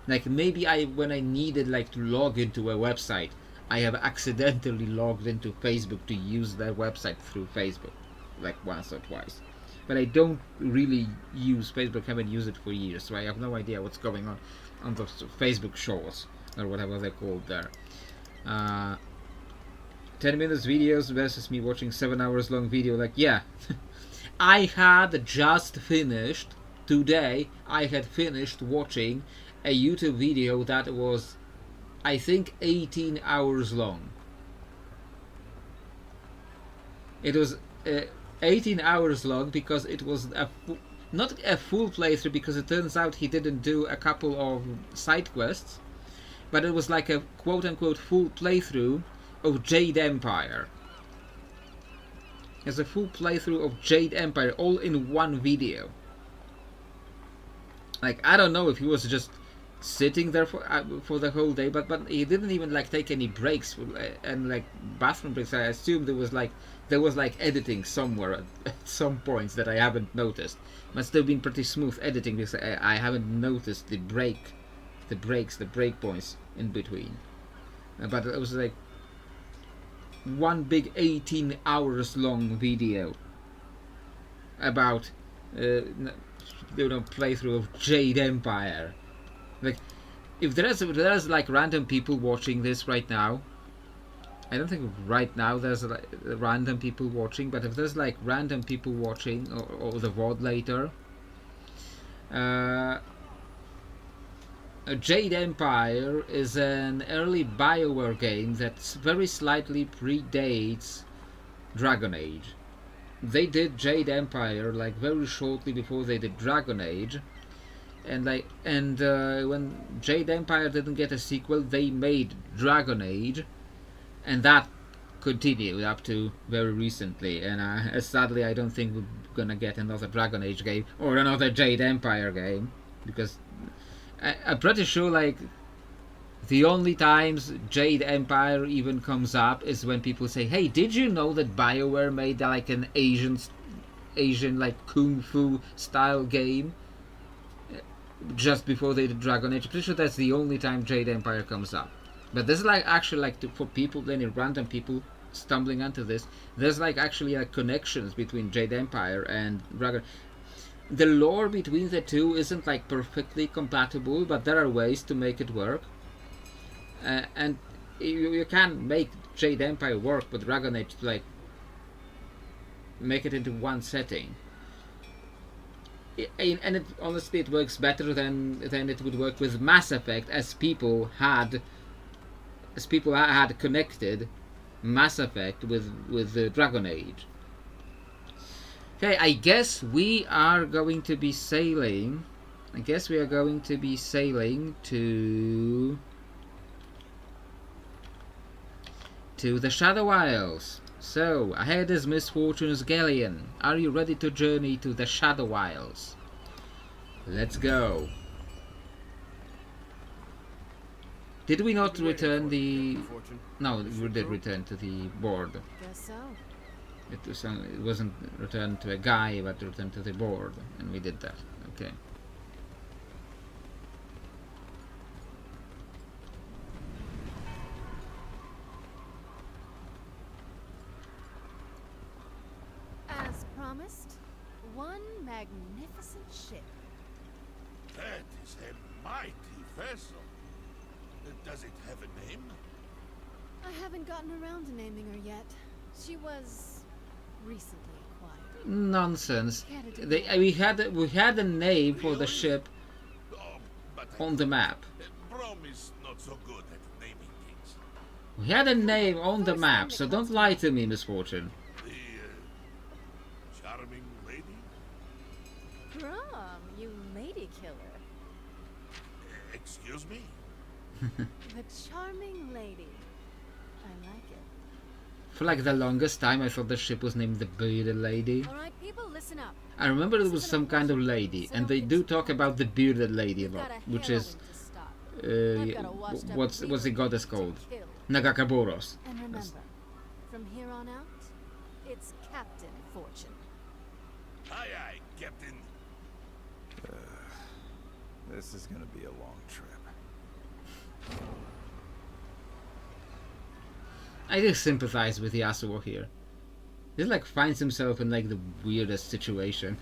Like maybe when I needed like to log into a website, I have accidentally logged into Facebook to use their website through Facebook, like once or twice. But I don't really use Facebook. Haven't used it for years, so I have no idea what's going on those Facebook shows or whatever they're called there. 10 minutes videos versus me watching 7 hours long video. Like, yeah, I had just finished today. I had finished watching a YouTube video that was, I think, 18 hours long. It was 18 hours long because it was not a full playthrough, because it turns out he didn't do a couple of side quests, but it was like a quote-unquote full playthrough of Jade Empire. It's a full playthrough of Jade Empire, all in one video. Like, I don't know if he was just sitting there for the whole day, but he didn't even like take any breaks and like bathroom breaks. I assume there was like editing somewhere at some points that I haven't noticed. Must have been pretty smooth editing, because I haven't noticed the break points in between. But it was like one big 18 hours long video about playthrough of Jade Empire. Like, if there's like random people watching this right now, I don't think right now there's like random people watching, but if there's like random people watching, or the VOD later, Jade Empire is an early BioWare game that very slightly predates Dragon Age. They did Jade Empire like very shortly before they did Dragon Age. And when Jade Empire didn't get a sequel, they made Dragon Age, and that continued up to very recently. And sadly, I don't think we're gonna get another Dragon Age game or another Jade Empire game, because I'm pretty sure like the only times Jade Empire even comes up is when people say, "Hey, did you know that BioWare made like an Asian like kung fu style game just before they did Dragon Age?" I'm pretty sure that's the only time Jade Empire comes up. But this is like actually like for people, any random people stumbling onto this, there's like actually like connections between Jade Empire and Dragon. The lore between the two isn't like perfectly compatible, but there are ways to make it work. And you can make Jade Empire work with Dragon Age to like make it into one setting. And honestly, it works better than it would work with Mass Effect, as people had connected Mass Effect with Dragon Age. Okay, I guess we are going to be sailing. To the Shadow Isles. So, ahead is Miss Fortune's galleon. Are you ready to journey to the Shadow Isles? Let's go. Did we not return the... No, we did return to the board. Guess so. It wasn't returned to a guy, but returned to the board. And we did that. Okay. As promised, one magnificent ship. That is a mighty vessel. Does it have a name? I haven't gotten around to naming her yet. She was recently acquired. Nonsense. We had a name for the ship Oh, but on the map. Brom is not so good at naming things. We had a name on the map, so don't lie to me, Miss Fortune. The charming lady? Brom, you lady killer. Excuse me? The charming lady. I like it. For like the longest time, I thought the ship was named the Bearded Lady. Alright, people, Listen up. I remember there This was is an some kind of important lady, so and don't they get do too talk close. about the bearded lady a We've lot, got a which is heroine to stop. I've got a washed-up what's the goddess reaver called? to kill. Nagakaboros. And remember, from here on out, it's Captain Fortune. Aye, aye, Captain. This is gonna be a long trip. I just sympathize with Yasuo here. He like finds himself in like the weirdest situation.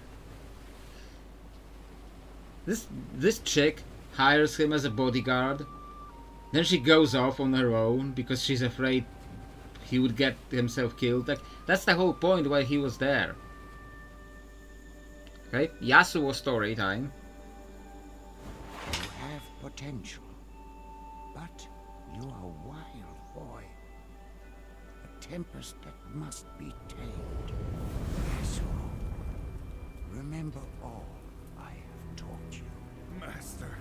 This chick hires him as a bodyguard. Then she goes off on her own because she's afraid he would get himself killed. Like that's the whole point why he was there. Okay, Yasuo story time. You have potential, but you are a wild boy. A tempest that must be tamed. Yasuo, remember all I have taught you. Master,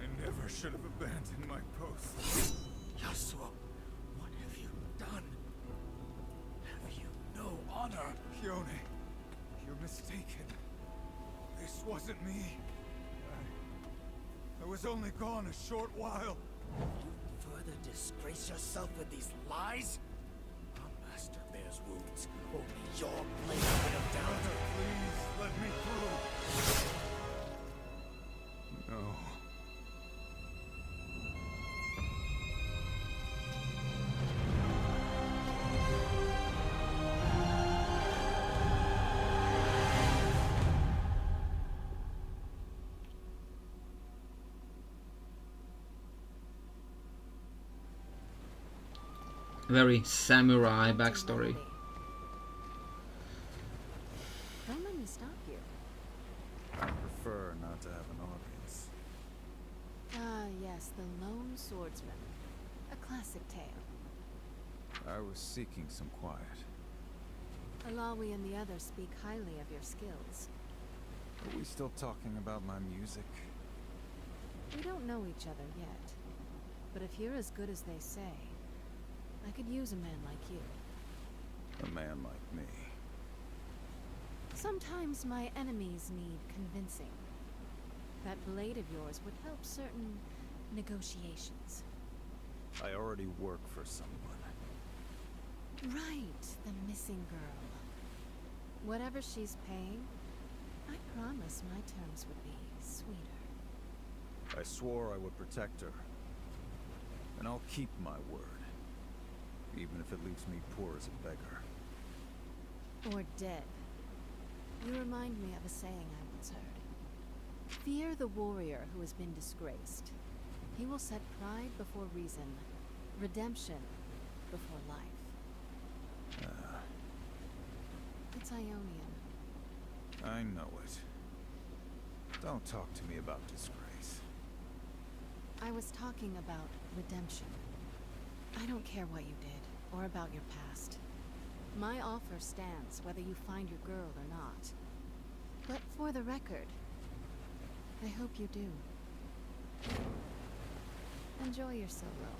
I never should have abandoned my post. Yasuo, what have you done? Have you no honor? Kione, you're mistaken. This wasn't me. I was only gone a short while. You further disgrace yourself with these lies? Our master bears wounds. Only your blade would have dealt. Please let me through. No. Very samurai backstory. Don't let me stop you. I prefer not to have an audience. Ah, yes, the Lone Swordsman. A classic tale. I was seeking some quiet. Alawi and the others speak highly of your skills. Are we still talking about my music? We don't know each other yet. But if you're as good as they say, I could use a man like you. A man like me. Sometimes my enemies need convincing. That blade of yours would help certain negotiations. I already work for someone. Right, the missing girl. Whatever she's paying, I promise my terms would be sweeter. I swore I would protect her. And I'll keep my word. Even if it leaves me poor as a beggar. Or dead. You remind me of a saying I once heard. Fear the warrior who has been disgraced. He will set pride before reason, redemption before life. It's Ionian. I know it. Don't talk to me about disgrace. I was talking about redemption. I don't care what you did, or about your past. My offer stands whether you find your girl or not. But for the record, I hope you do. Enjoy your solo.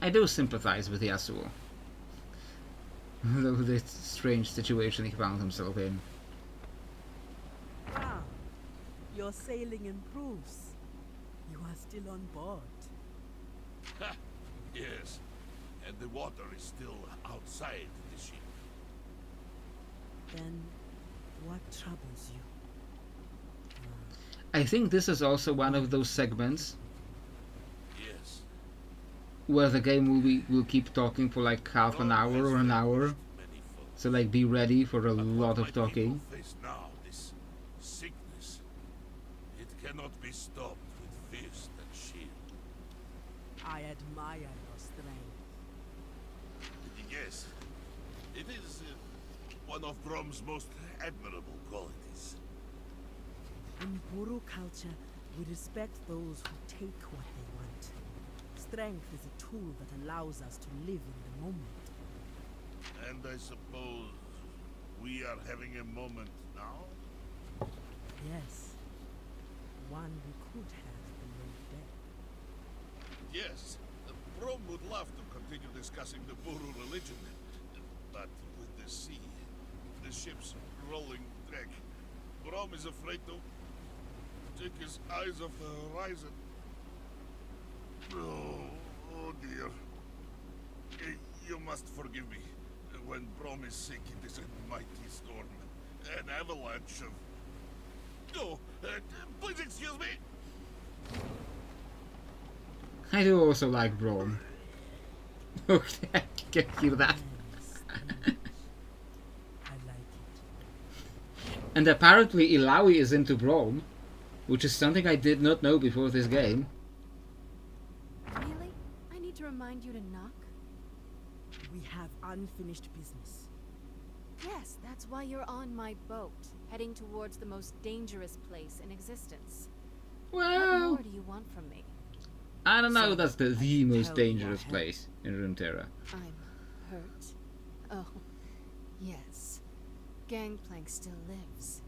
I do sympathize with Yasuo. The strange situation he found himself in. Wow, your sailing improves. You are still on board. Ha! Yes. And the water is still outside the ship. Then, what troubles you? I think this is also one of those segments Yes. where the game will keep talking for like half an hour or an hour. Many folk. So like be ready for a But lot what of my people talking. face now, this sickness, it cannot be stopped with fist and shield. I admire your strength. Yes, it is one of Grom's most admirable qualities. In Buru culture, we respect those who take what they want. Strength is a tool that allows us to live in the moment. And I suppose we are having a moment now? Yes. One we could have below deck. Yes. Rome would love to continue discussing the Buru religion, but with the sea, the ship's rolling wreck, Rome is afraid to take his eyes off the horizon. Oh dear. You must forgive me. When Brom is sick, it is a mighty storm. An avalanche of... Oh, please excuse me. I do also like Brom. Okay, I can hear that. I like it. And apparently Ilawi is into Brom, which is something I did not know before this game. Really? I need to remind you to knock? We have unfinished business. Yes, that's why you're on my boat, heading towards the most dangerous place in existence. What Well, more do you want from me? I don't know, So, that's the I most tell you dangerous what place in Runeterra. I'm hurt. Oh, yes. Gangplank still lives.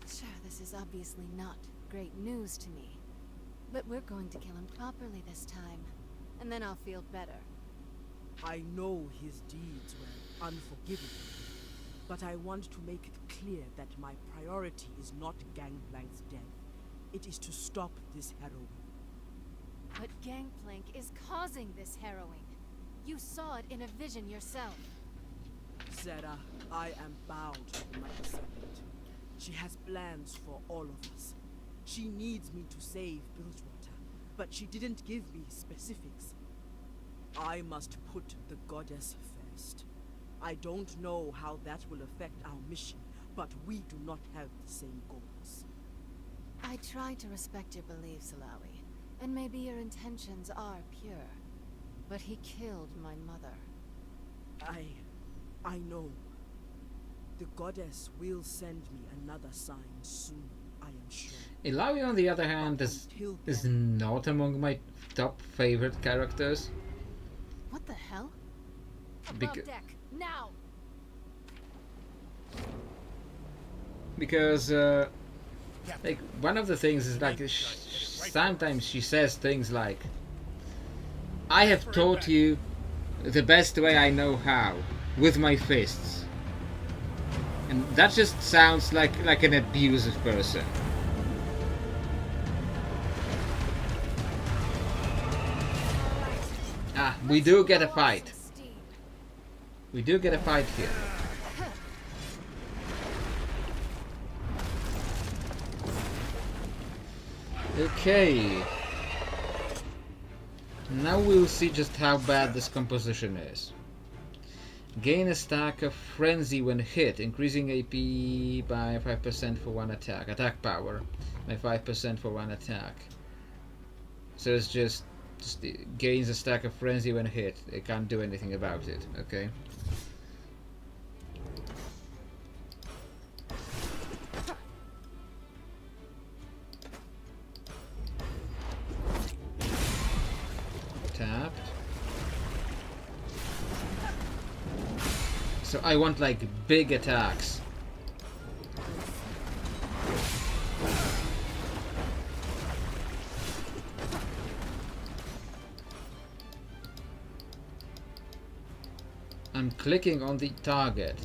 Sure, this is obviously not great news to me. But we're going to kill him properly this time. And then I'll feel better. I know his deeds were unforgivable, but I want to make it clear that my priority is not Gangplank's death. It is to stop this harrowing. But Gangplank is causing this harrowing. You saw it in a vision yourself. Zera, I am bound to my servant. She has plans for all of us. She needs me to save Bilgewater, but she didn't give me specifics. I must put the goddess first. I don't know how that will affect our mission, but we do not have the same goals. I try to respect your beliefs, Alawi, and maybe your intentions are pure. But he killed my mother. I know. The goddess will send me another sign soon, I am sure. Ilawi, on the other hand, is not among my top favorite characters. What the hell? Bec- Above deck, now! Because, like, one of the things is like, sometimes she says things like, I have taught you the best way I know how, with my fists. And that just sounds like an abusive person. Ah, we do get a fight. We do get a fight here. Okay. Now we'll see just how bad this composition is. Gain a stack of frenzy when hit, increasing AP by 5% for one attack. Attack power by 5% for one attack. So it's just gains a stack of frenzy when hit. It can't do anything about it. Okay. Tapped. So I want like big attacks. I'm clicking on the target.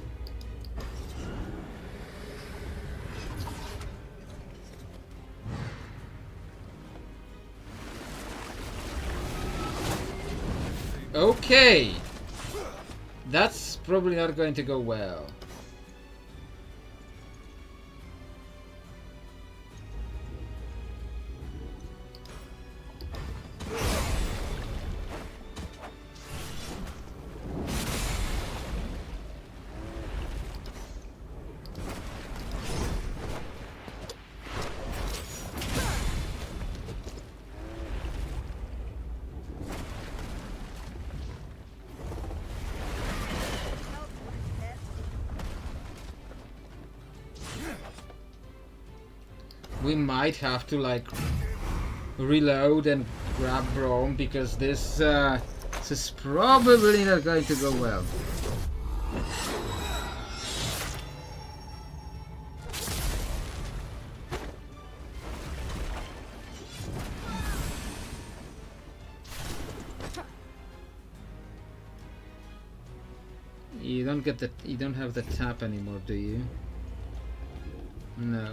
Okay. That's probably not going to go well. We might have to like reload and grab Brom because this is probably not going to go well. You don't get the. You don't have the tap anymore, do you? No.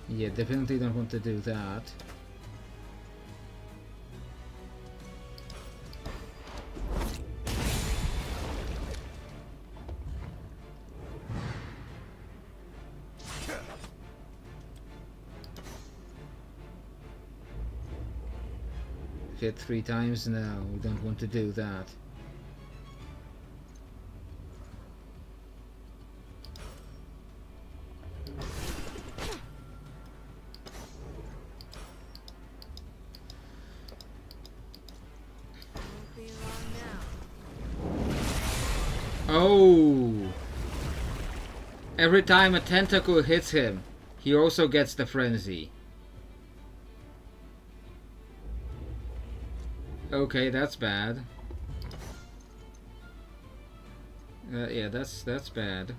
Yeah, definitely don't want to do that. Hit 3 times? No, we don't want to do that. Won't be long now. Oh! Every time a tentacle hits him, he also gets the frenzy. Okay, that's bad. Yeah, that's bad.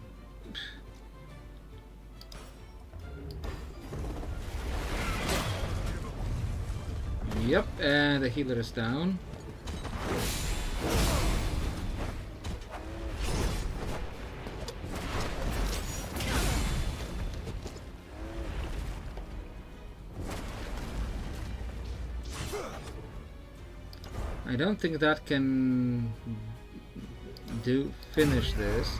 Yep, and the healer is down. I don't think that can finish this.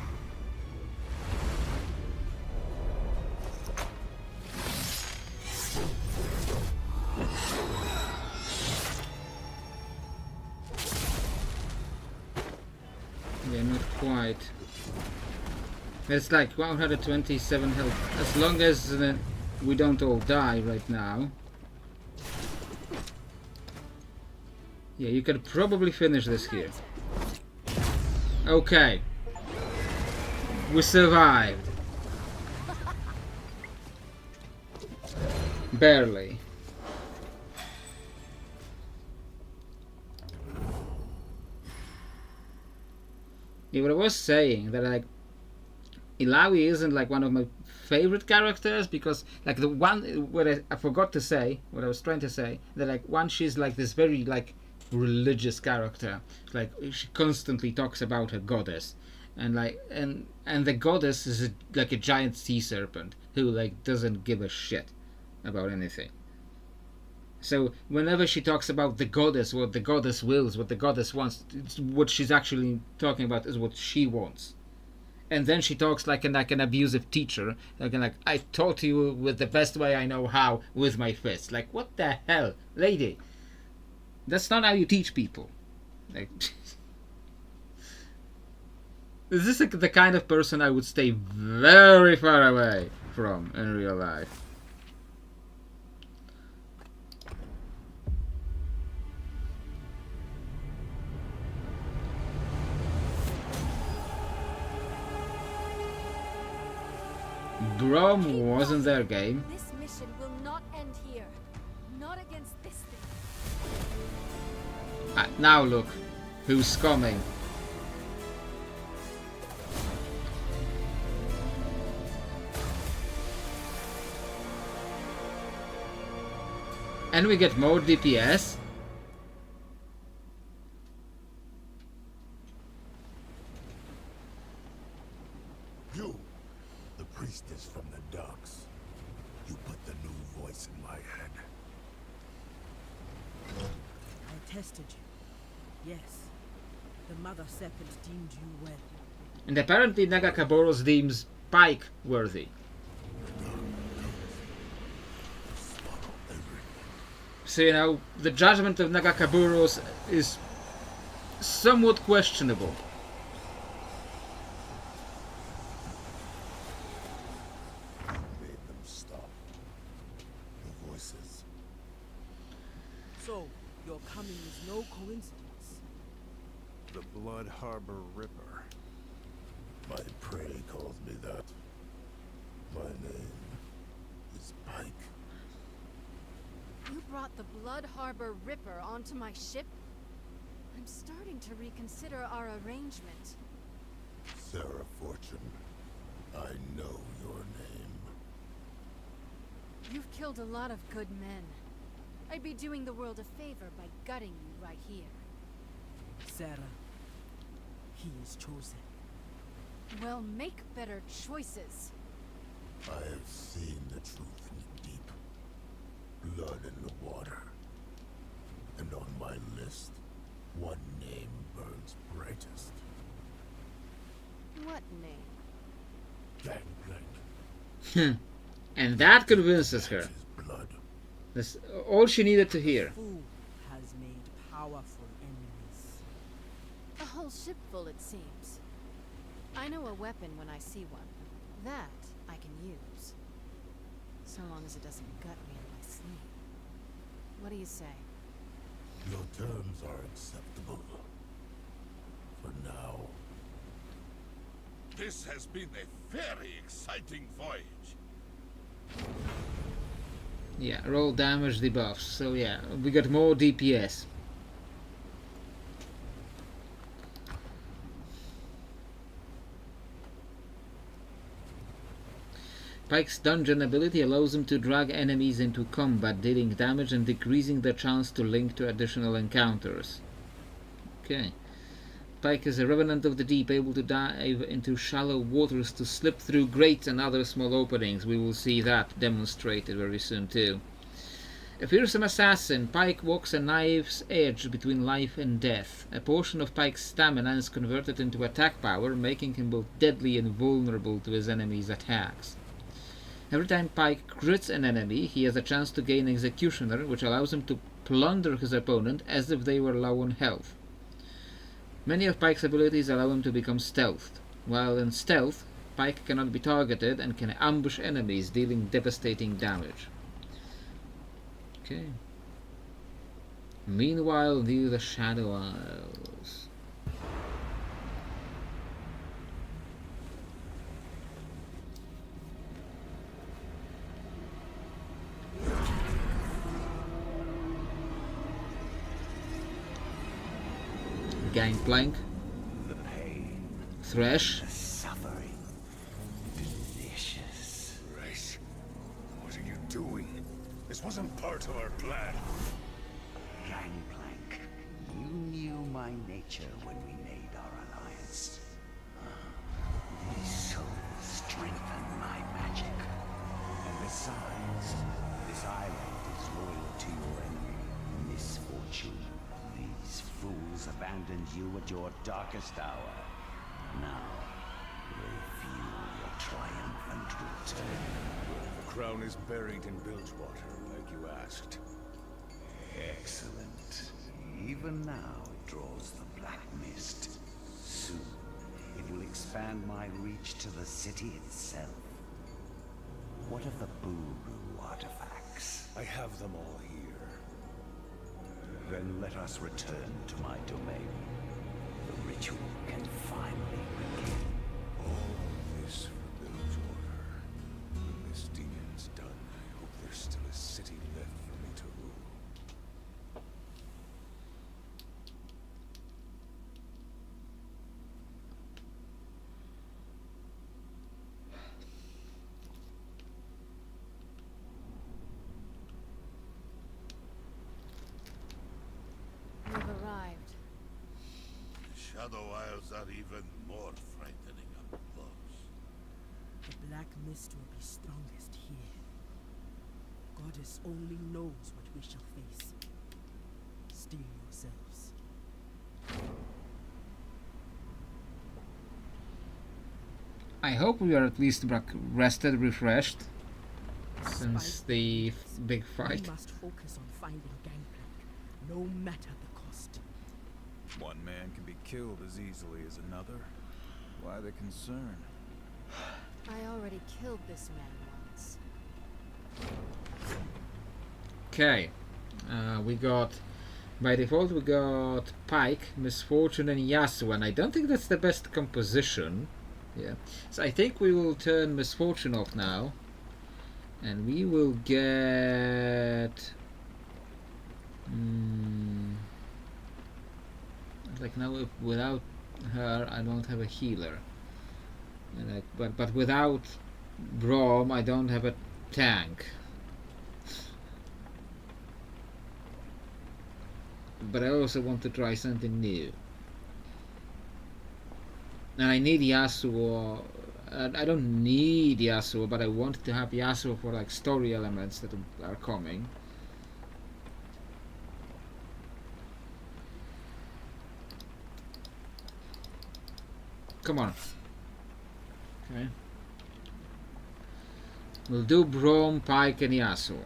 Yeah, not quite. It's like 127 health. As long as we don't all die right now. Yeah, you could probably finish this here. Okay. We survived. Barely. Yeah, what I was saying, that like Ilawi isn't like one of my favorite characters, because like the one what I forgot to say, what I was trying to say, that like one, she's like this very like religious character, like she constantly talks about her goddess, and like and the goddess is like a giant sea serpent who like doesn't give a shit about anything. So whenever she talks about the goddess, what the goddess wills, what the goddess wants, what she's actually talking about is what she wants. And then she talks like an abusive teacher, like I taught you with the best way I know how, with my fists. Like, what the hell, lady? That's not how you teach people. Like, is this the kind of person I would stay very far away from in real life? Brom wasn't their game. This mission will not end here. Not against this thing. Now look, who's coming? And we get more DPS. You, the priestess from the docks. You put the new voice in my head. I tested you. Yes. The Mother Serpent deemed you well. And apparently Nagakaboros deems Pike worthy. So, you know, the judgment of Nagakaboros is somewhat questionable. Made them stop. The voices. So, your coming is no coincidence. The Blood Harbor Ripper. My prey calls me that. My name is Pike. You brought the Blood Harbor Ripper onto my ship? I'm starting to reconsider our arrangement. Sarah Fortune, I know your name. You've killed a lot of good men. I'd be doing the world a favor by gutting you right here. Sarah, he is chosen. Well, make better choices. I have seen the truth in the deep. Blood in the water. And on my list, one name burns brightest. What name? Gangplank. And that convinces her. His blood. That's all she needed to hear. Who has made powerful enemies? A whole ship full, it seems. I know a weapon when I see one. That I can use. So long as it doesn't gut me in my sleep. What do you say? Your terms are acceptable. For now. This has been a very exciting voyage. Yeah, roll damage debuffs. So yeah, we got more DPS. Pike's dungeon ability allows him to drag enemies into combat, dealing damage and decreasing their chance to link to additional encounters. Okay. Pike is a revenant of the deep, able to dive into shallow waters to slip through grates and other small openings. We will see that demonstrated very soon too. A fearsome assassin, Pike walks a knife's edge between life and death. A portion of Pike's stamina is converted into attack power, making him both deadly and vulnerable to his enemies' attacks. Every time Pike crits an enemy, he has a chance to gain Executioner, which allows him to plunder his opponent as if they were low on health. Many of Pike's abilities allow him to become stealthed. While in stealth, Pike cannot be targeted and can ambush enemies, dealing devastating damage. Okay. Meanwhile, view the Shadow Isles. Gangplank, The pain, Thresh, the suffering. Delicious. Race, what are you doing? This wasn't part of our plan. Gangplank, you knew my nature when we made our alliance. These souls strengthen my magic. And besides, this island is loyal to your enemy, misfortune. These fools abandoned you at your darkest hour. Now, they feel your triumphant return. The crown is buried in Bilgewater, like you asked. Excellent. Even now it draws the black mist. Soon, it will expand my reach to the city itself. What of the Buru artifacts? I have them all here. Then let us return to my domain. The ritual can finally begin. All this for Bilgewater. When this demon's done, I hope there's still a city left for me to rule. We've arrived. The Shadow Isles are even more frightening up close. The black mist will be strongest here. Goddess only knows what we shall face. Steel yourselves. I hope we are at least rested, refreshed, since Despite the this, big fight. We must focus on finding Gangplank, no matter the cost. One man can be killed as easily as another. Why the concern? I already killed this man once. Okay, we got, by default we got Pike, Misfortune and Yasuo, and I don't think that's the best composition. Yeah, so I think we will turn Misfortune off now, and we will get like now if without her I don't have a healer, and but without Braum I don't have a tank. but I also want to try something new. And I need Yasuo. I don't need Yasuo, but I want to have Yasuo for like story elements that are coming. Come on. Okay. We'll do Braum, Pike, and Yasuo.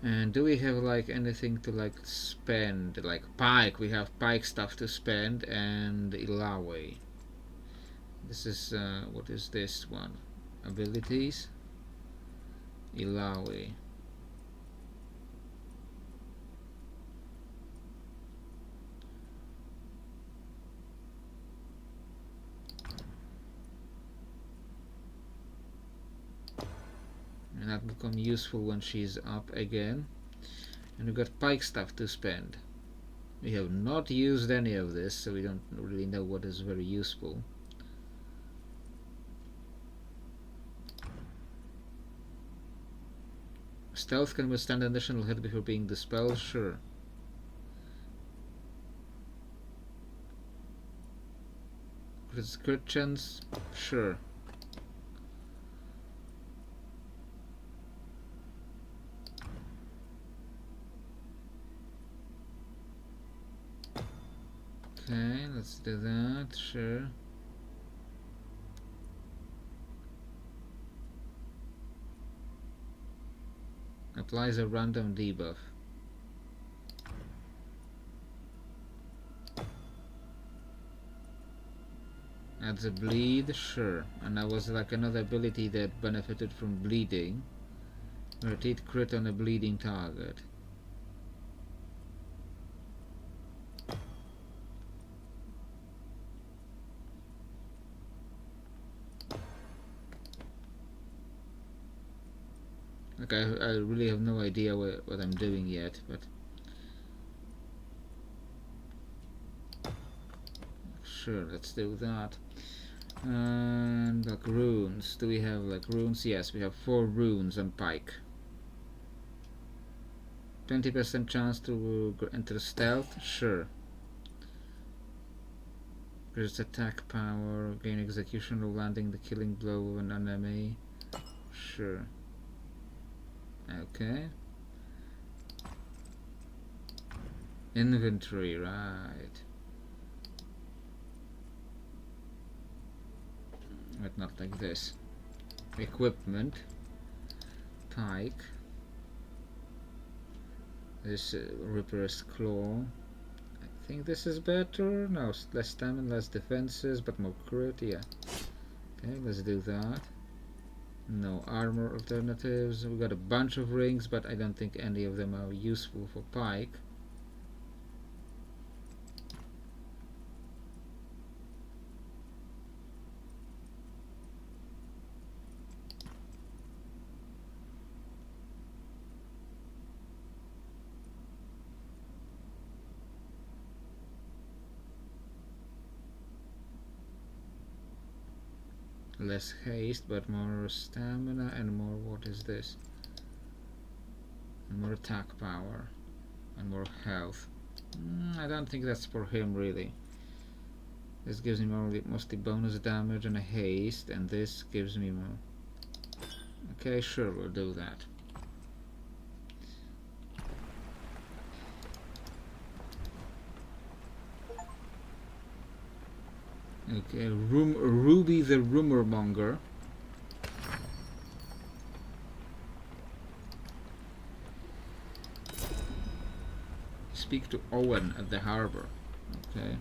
And do we have like anything to like spend? Like Pike, we have Pike stuff to spend, and Ilawe. This is what is this one? Abilities. Ilawe. And that will become useful when she's up again. And we've got Pike stuff to spend. We have not used any of this, so we don't really know what is very useful. Stealth can withstand an additional hit before being dispelled? Sure. Crit chance? Sure. Okay, let's do that, sure. Applies a random debuff. Adds a bleed, sure. And that was like another ability that benefited from bleeding. Where it hit crit on a bleeding target. Like I really have no idea what I'm doing yet, but sure, let's do that. And like runes, do we have like runes? Yes, we have 4 runes on Pike. 20% chance to enter stealth, sure. Increase attack power, gain execution of landing the killing blow of an enemy, sure. Okay. Inventory, right. But not like this. Equipment. Pike. This Ripper's Claw. I think this is better. No, less stamina, less defenses, but more crit, yeah. Okay, let's do that. No armor alternatives. We got a bunch of rings, but I don't think any of them are useful for Pike. Less haste, but more stamina and more, what is this? And more attack power and more health. I don't think that's for him really. This gives me mostly bonus damage and a haste, and this gives me more. Okay, sure, we'll do that. Okay, Ruby the Rumor Monger. Speak to Owen at the harbor. Okay.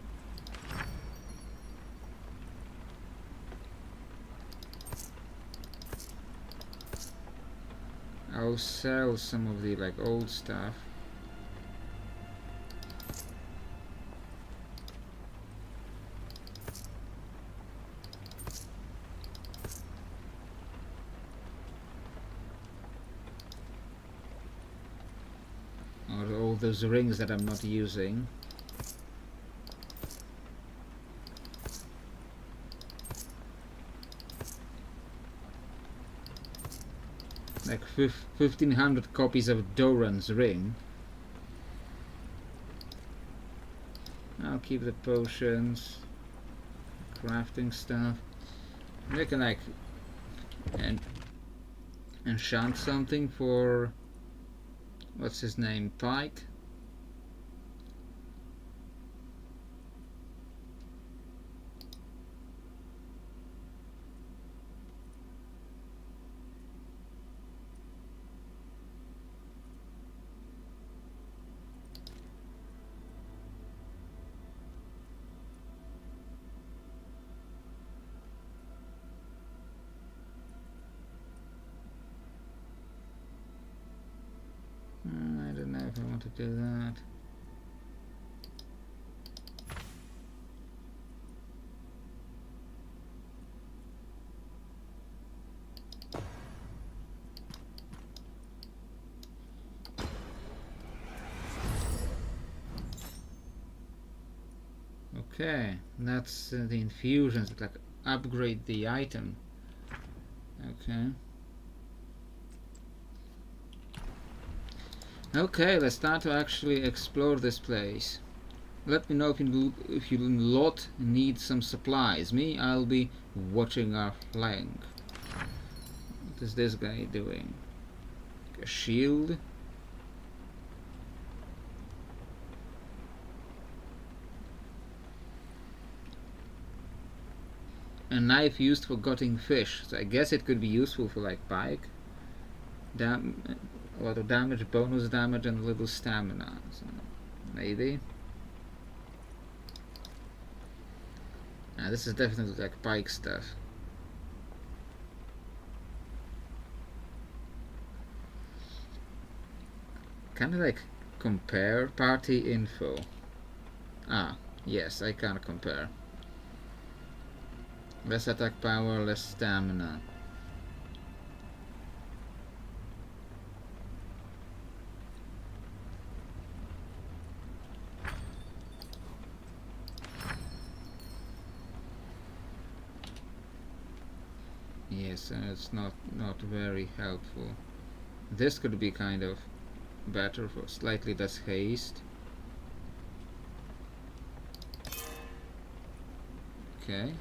I'll sell some of the like old stuff. All those rings that I'm not using. like 1500 copies of Doran's ring. I'll keep the potions, crafting stuff. I can like enchant something for what's his name, Pike. I don't know if I want to do that. Okay, that's the infusions that like upgrade the item. Okay. Okay, let's start to actually explore this place. Let me know if you lot need some supplies. Me, I'll be watching our flank. What is this guy doing? A shield? A knife used for gutting fish. So I guess it could be useful for like Pike. A lot of damage, bonus damage, and a little stamina. So maybe. This is definitely like Pike stuff. Can I like compare party info? Yes, I can compare. Less attack power, less stamina. Yes, it's not very helpful. This could be kind of better for slightly less haste. Okay.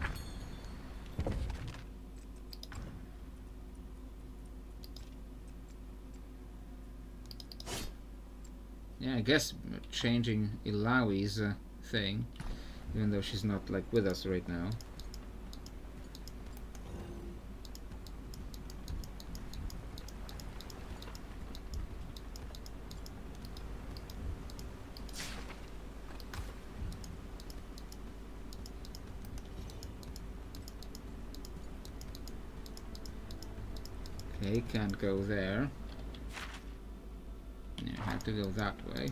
Yeah, I guess changing Ilawi's thing, even though she's not like with us right now. Okay, can't go there. Yeah, I have to go that way.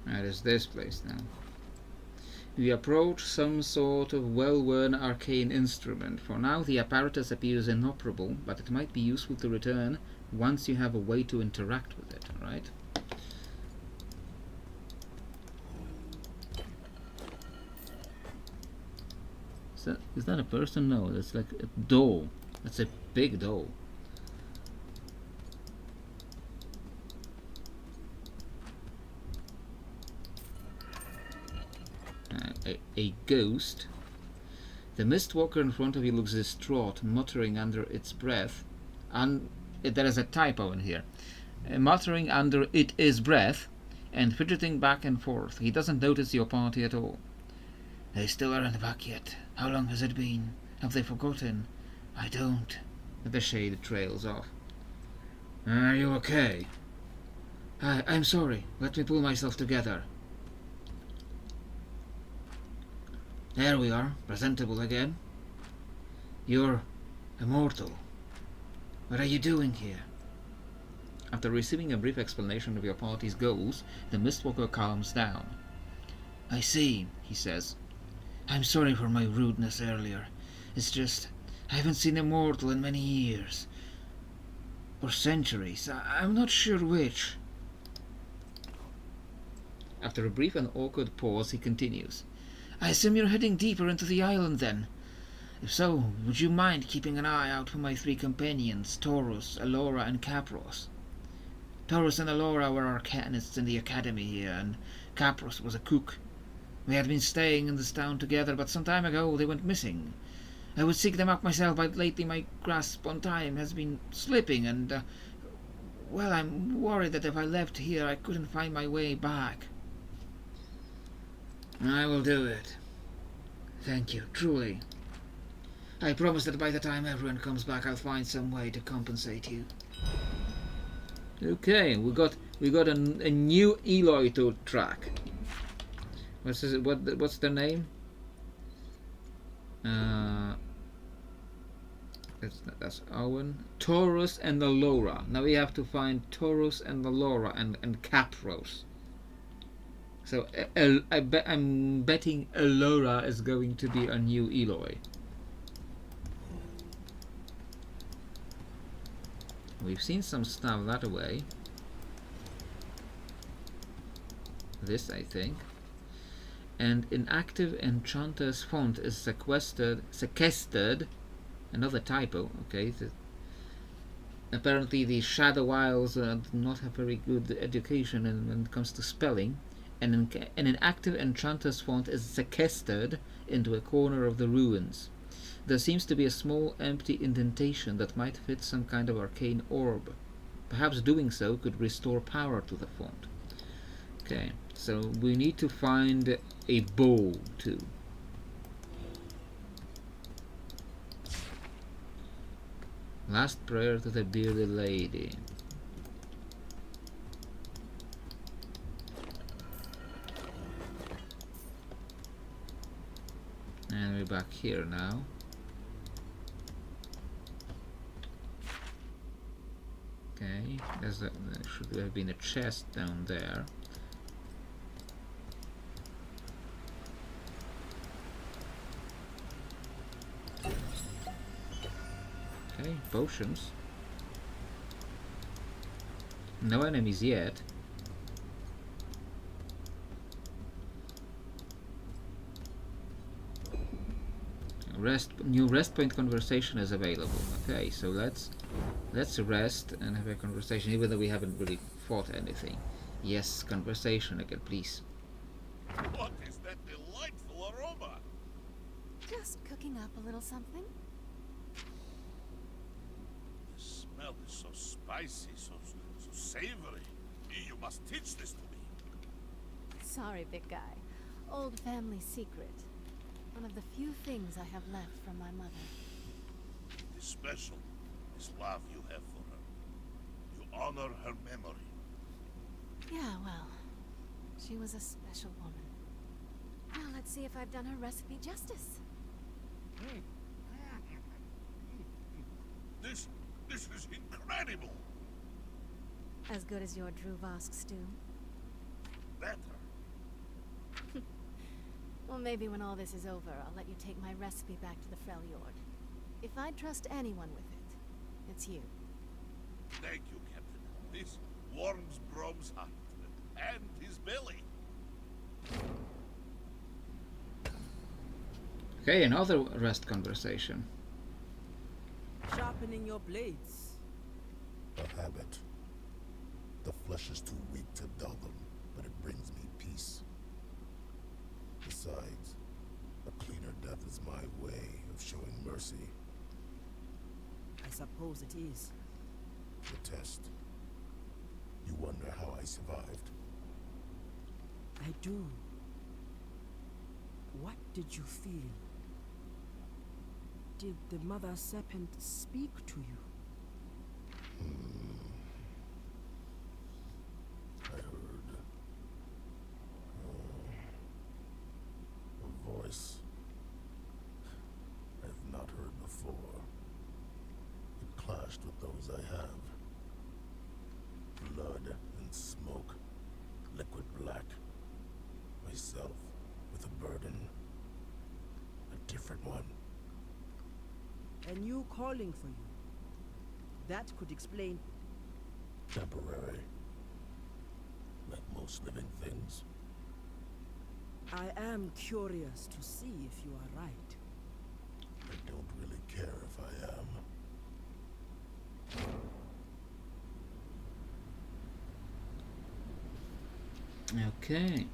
That is this place now. We approach some sort of well-worn arcane instrument. For now, the apparatus appears inoperable, but it might be useful to return once you have a way to interact with it, right? Is that a person? No, that's like a doll. That's a big doll. A ghost. The mistwalker in front of you looks distraught, muttering under its breath. And there is a typo in here. Muttering under its breath and fidgeting back and forth. He doesn't notice your party at all. They still aren't back yet. How long has it been? Have they forgotten? I don't. The shade trails off. Are you okay? I'm sorry. Let me pull myself together. There we are, presentable again. You're immortal. What are you doing here? After receiving a brief explanation of your party's goals, the Mistwalker calms down. I see, he says. I'm sorry for my rudeness earlier. It's just, I haven't seen a mortal in many years. or centuries. I'm not sure which. After a brief and awkward pause, he continues. I assume you're heading deeper into the island then? If so, would you mind keeping an eye out for my 3 companions, Taurus, Alora, and Capros? Taurus and Alora were arcanists in the academy here, and Capros was a cook. We had been staying in this town together, but some time ago they went missing. I would seek them up myself, but lately my grasp on time has been slipping, and, well, I'm worried that if I left here I couldn't find my way back. I will do it. Thank you, truly. I promise that by the time everyone comes back, I'll find some way to compensate you. Okay, we got a new Eloy to track. What's their name? That's Owen. Taurus and Alora. Now we have to find Taurus and Alora and Capros. So I'm betting Alora is going to be a new Eloy. We've seen some stuff that way. This, I think. And inactive Enchanter's font is sequestered. Another typo, okay. Apparently the Shadow Isles do not have very good education when it comes to spelling. And an inactive Enchanter's font is sequestered into a corner of the ruins. There seems to be a small empty indentation that might fit some kind of arcane orb. Perhaps doing so could restore power to the font. Okay, so we need to find a bow too. Last prayer to the bearded lady. And we're back here now. Okay, there should have been a chest down there. Okay, potions. No enemies yet. New rest point conversation is available. Okay, so let's rest and have a conversation, even though we haven't really fought anything. Yes, conversation again, please. What is that delightful aroma? Just cooking up a little something. The smell is so spicy, so savory. You must teach this to me. Sorry, big guy. Old family secret. One of the few things I have left from my mother. It is special, this love you have for her. You honor her memory. Yeah, well, she was a special woman. Now let's see if I've done her recipe justice. This is incredible. As good as your Druvask stew? Better. Well, maybe when all this is over, I'll let you take my recipe back to the Freljord. If I trust anyone with it, it's you. Thank you, Captain. This warms Brom's heart and his belly. Okay, another rest conversation. Sharpening your blades. A habit. The flesh is too weak to dull them, but it brings me peace. Besides, a cleaner death is my way of showing mercy. I suppose it is. The test. You wonder how I survived? I do. What did you feel? Did the Mother Serpent speak to you? I heard a voice I've not heard before. It clashed with those I have. Blood and smoke, liquid black. Myself with a burden. A different one. And you calling for you? That could explain. Temporary. Like most living things. I am curious to see if you are right. I don't really care if I am. Okay.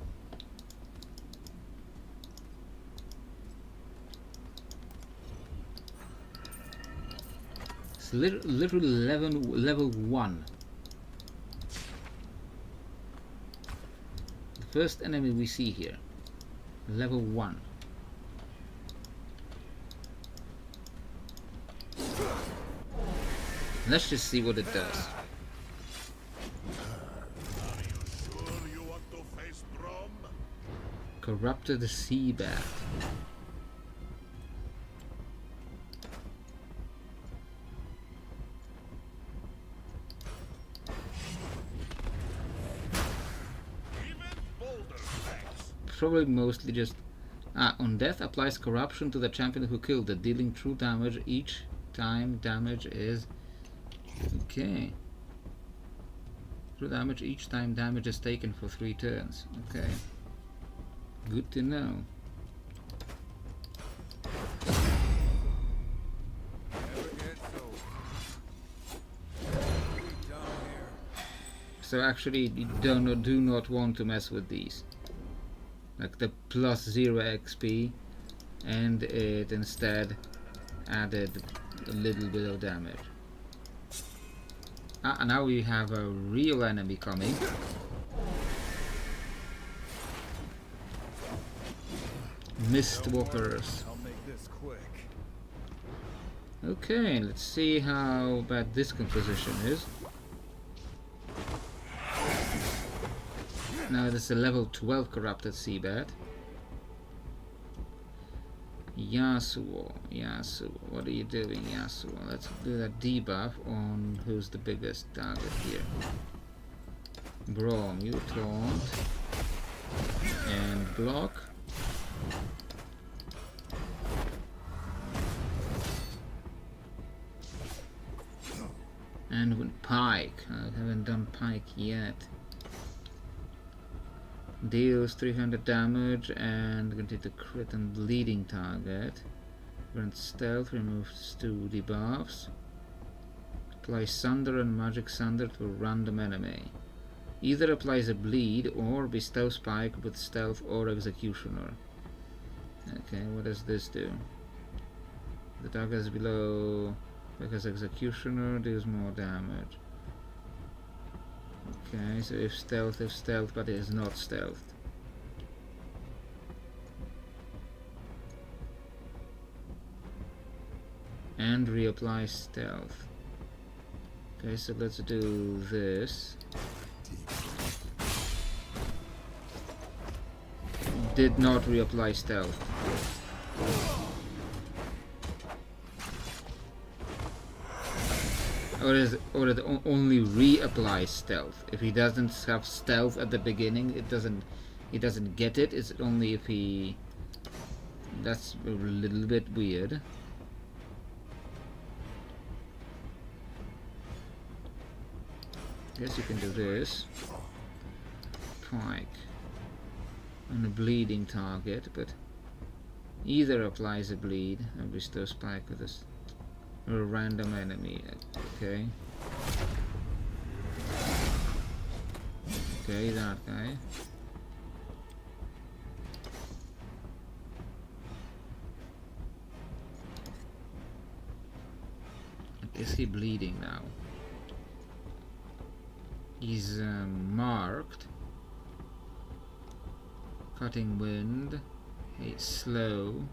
It's literally level 1. The first enemy we see here. Level 1. Let's just see what it does. Are you sure you want to face Brom? Corrupted sea bat. Even bolder facts. Probably mostly just on death applies corruption to the champion who killed it, dealing true damage each time damage is okay. True damage each time damage is taken for 3 turns. Okay. Good to know. Never get down here. So actually you do not want to mess with these. Like the plus 0 XP, and it instead added a little bit of damage. And now we have a real enemy coming. Mistwalkers. I'll make this quick. Okay, let's see how bad this composition is. Now this is a level 12 corrupted seabed. Yasuo, what are you doing, Yasuo? Let's do that debuff on who's the biggest target here. Brom, you taunt and block. And with Pike, I haven't done Pike yet. Deals 300 damage and granted the crit and bleeding target. Grants stealth, removes 2 debuffs. Applies Sunder and Magic Sunder to a random enemy. Either applies a bleed or bestows Spike with stealth or executioner. Okay, what does this do? The target is below because executioner deals more damage. Okay, so if stealth, but it is not stealth. And reapply stealth. Okay, so let's do this. Did not reapply stealth. Or it only reapplies stealth. If he doesn't have stealth at the beginning, he doesn't get it. It's only if he. That's a little bit weird. Guess you can do this. Pike on a bleeding target, but either applies a bleed and bestows Pike with this. Or a random enemy. Okay. Okay, that guy. Is he bleeding now? He's marked. Cutting wind. He's slow.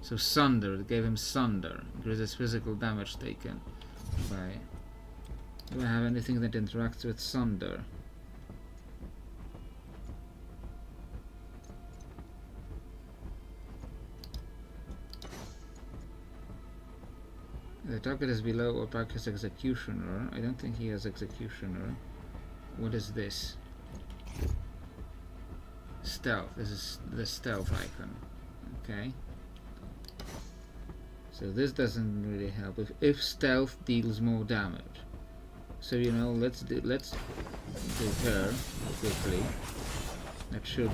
So Sunder, it gave him Sunder. Increases physical damage taken by... Do I have anything that interacts with Sunder? The target is below or back his executioner. I don't think he has executioner. What is this? Stealth. This is the stealth icon. Okay. So this doesn't really help. If stealth deals more damage. So you know, let's do her quickly. That should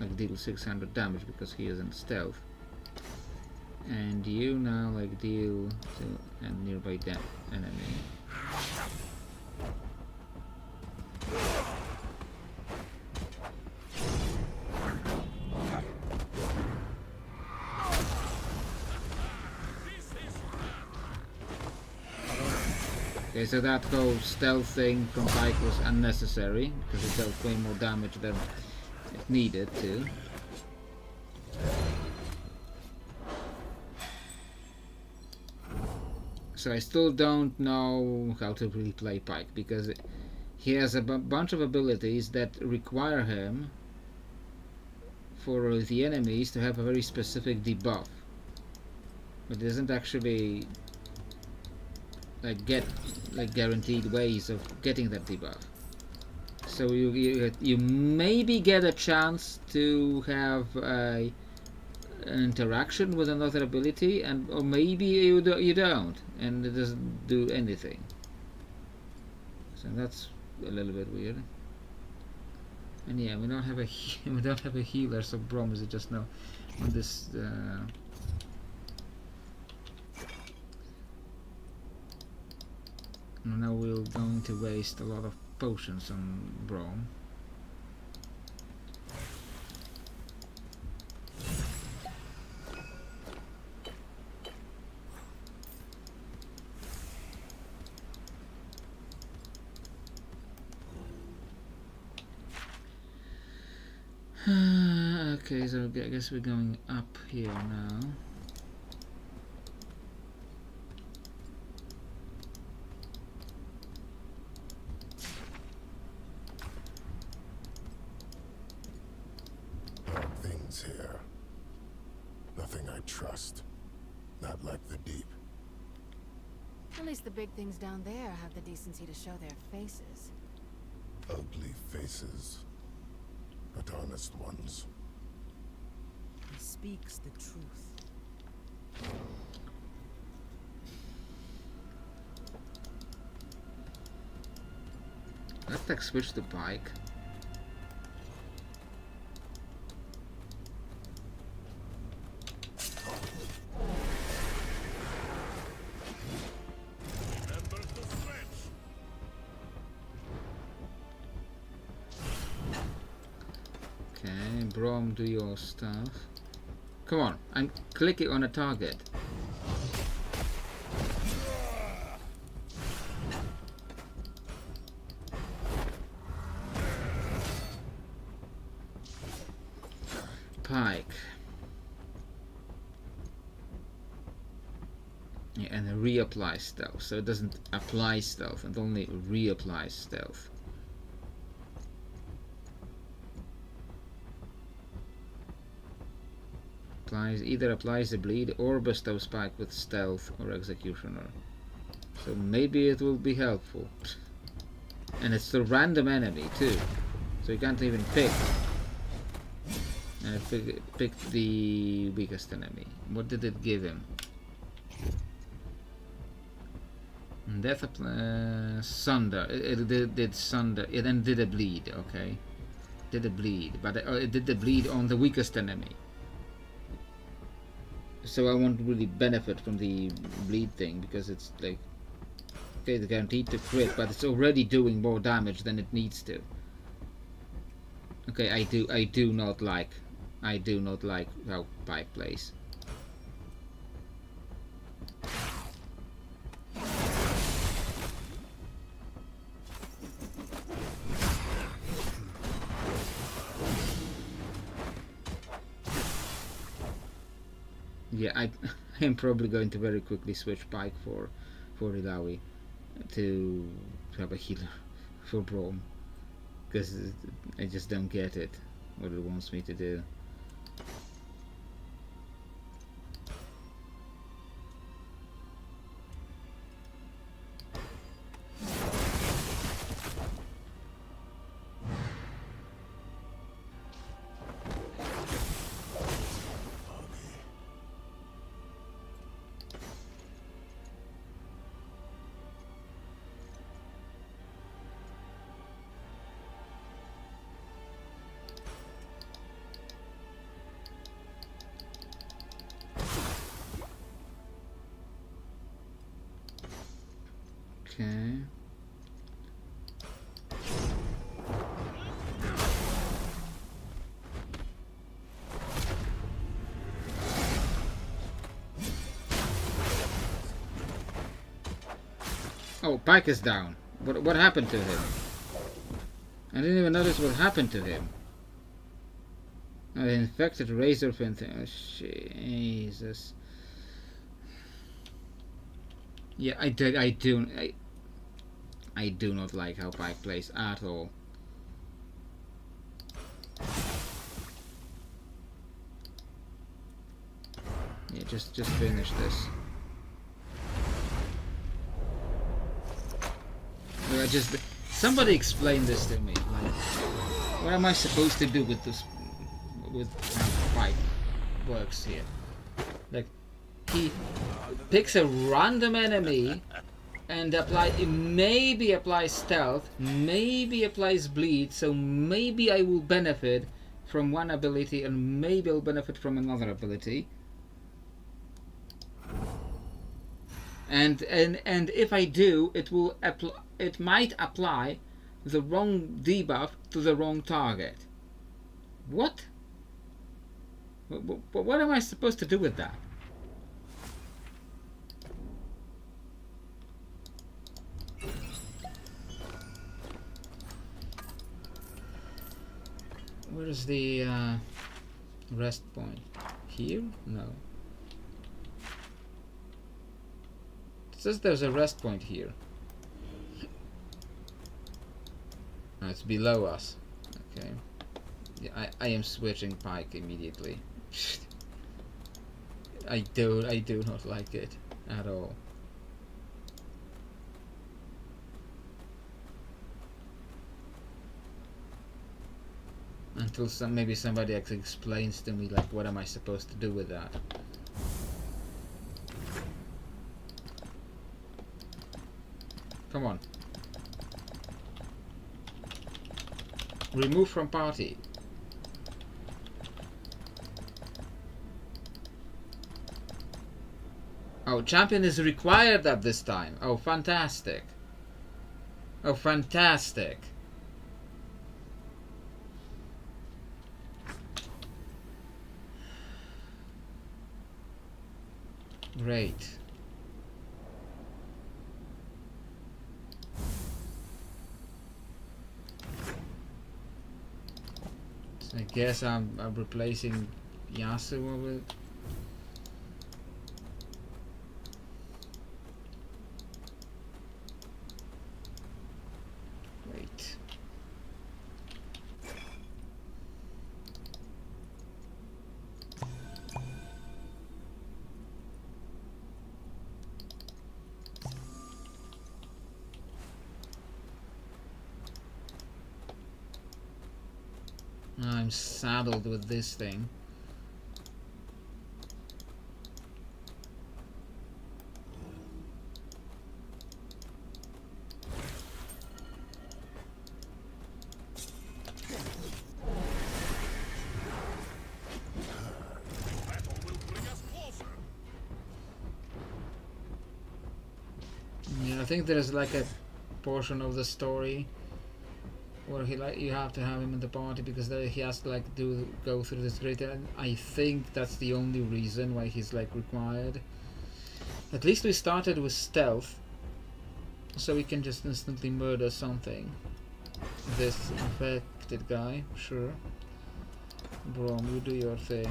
like deal 600 damage because he isn't stealth. And you now like deal to a nearby enemy. Okay, so that whole stealth thing from Pike was unnecessary because it dealt way more damage than it needed to. So I still don't know how to really play Pike because he has a bunch of abilities that require him for the enemies to have a very specific debuff, but it doesn't actually like guaranteed ways of getting that debuff. So you maybe get a chance to have an interaction with another ability, or maybe you don't, and it doesn't do anything. So that's a little bit weird. And yeah, we don't have a healer, so Brom is just now on this. Now we're going to waste a lot of potions on Brom. Okay, so I guess we're going up here now. Things here. Nothing I trust. Not like the deep. At least the big things down there have the decency to show their faces. Ugly faces, but honest ones. He speaks the truth. Let's like switch to Pike. Remember to stretch. Okay, Brom, do your stuff. Come on, I'm clicking on a target. Pike. Yeah, and reapply stealth. So it doesn't apply stealth, it only reapplies stealth. Either applies the bleed or bestows Pike with stealth or executioner. So maybe it will be helpful. And it's a random enemy too, so you can't even pick. And I picked the weakest enemy. What did it give him? Death Sunder. It did Sunder. It then did a bleed. Okay, did a bleed, but it did the bleed on the weakest enemy. So I won't really benefit from the bleed thing because it's like, okay, it's guaranteed to crit, but it's already doing more damage than it needs to. Okay, I do not like how Pike plays. Yeah, I am probably going to very quickly switch Pike for Ilawi to have a healer for Brom, because I just don't get it, what it wants me to do. Okay. Oh, Pike is down. What happened to him? I didn't even notice what happened to him. Oh, the infected razor fin thing. Oh, Jesus. Yeah, I do not like how Pike plays at all. Yeah, just finish this. Somebody explain this to me. Like, what am I supposed to do with this? With how Pike works here? Like, he picks a random enemy and maybe applies stealth, maybe applies bleed, so maybe I will benefit from one ability and maybe I'll benefit from another ability. And if I do, it might apply the wrong debuff to the wrong target. What? What am I supposed to do with that? Where is the rest point? Here? No. It says there's a rest point here. No, it's below us. Okay. Yeah, I am switching Pike immediately. I do not like it at all. Until maybe somebody actually explains to me, like, what am I supposed to do with that? Come on. Remove from party. Oh, champion is required at this time. Oh, fantastic. Oh, fantastic. Great. So I guess I'm replacing Yasuo with... Wait. I'm saddled with this thing. Yeah, I think there's like a portion of the story where you have to have him in the party because he has to like go through this great. And I think that's the only reason why he's like required. At least we started with stealth, so we can just instantly murder something. This infected guy, sure. Brom, you do your thing.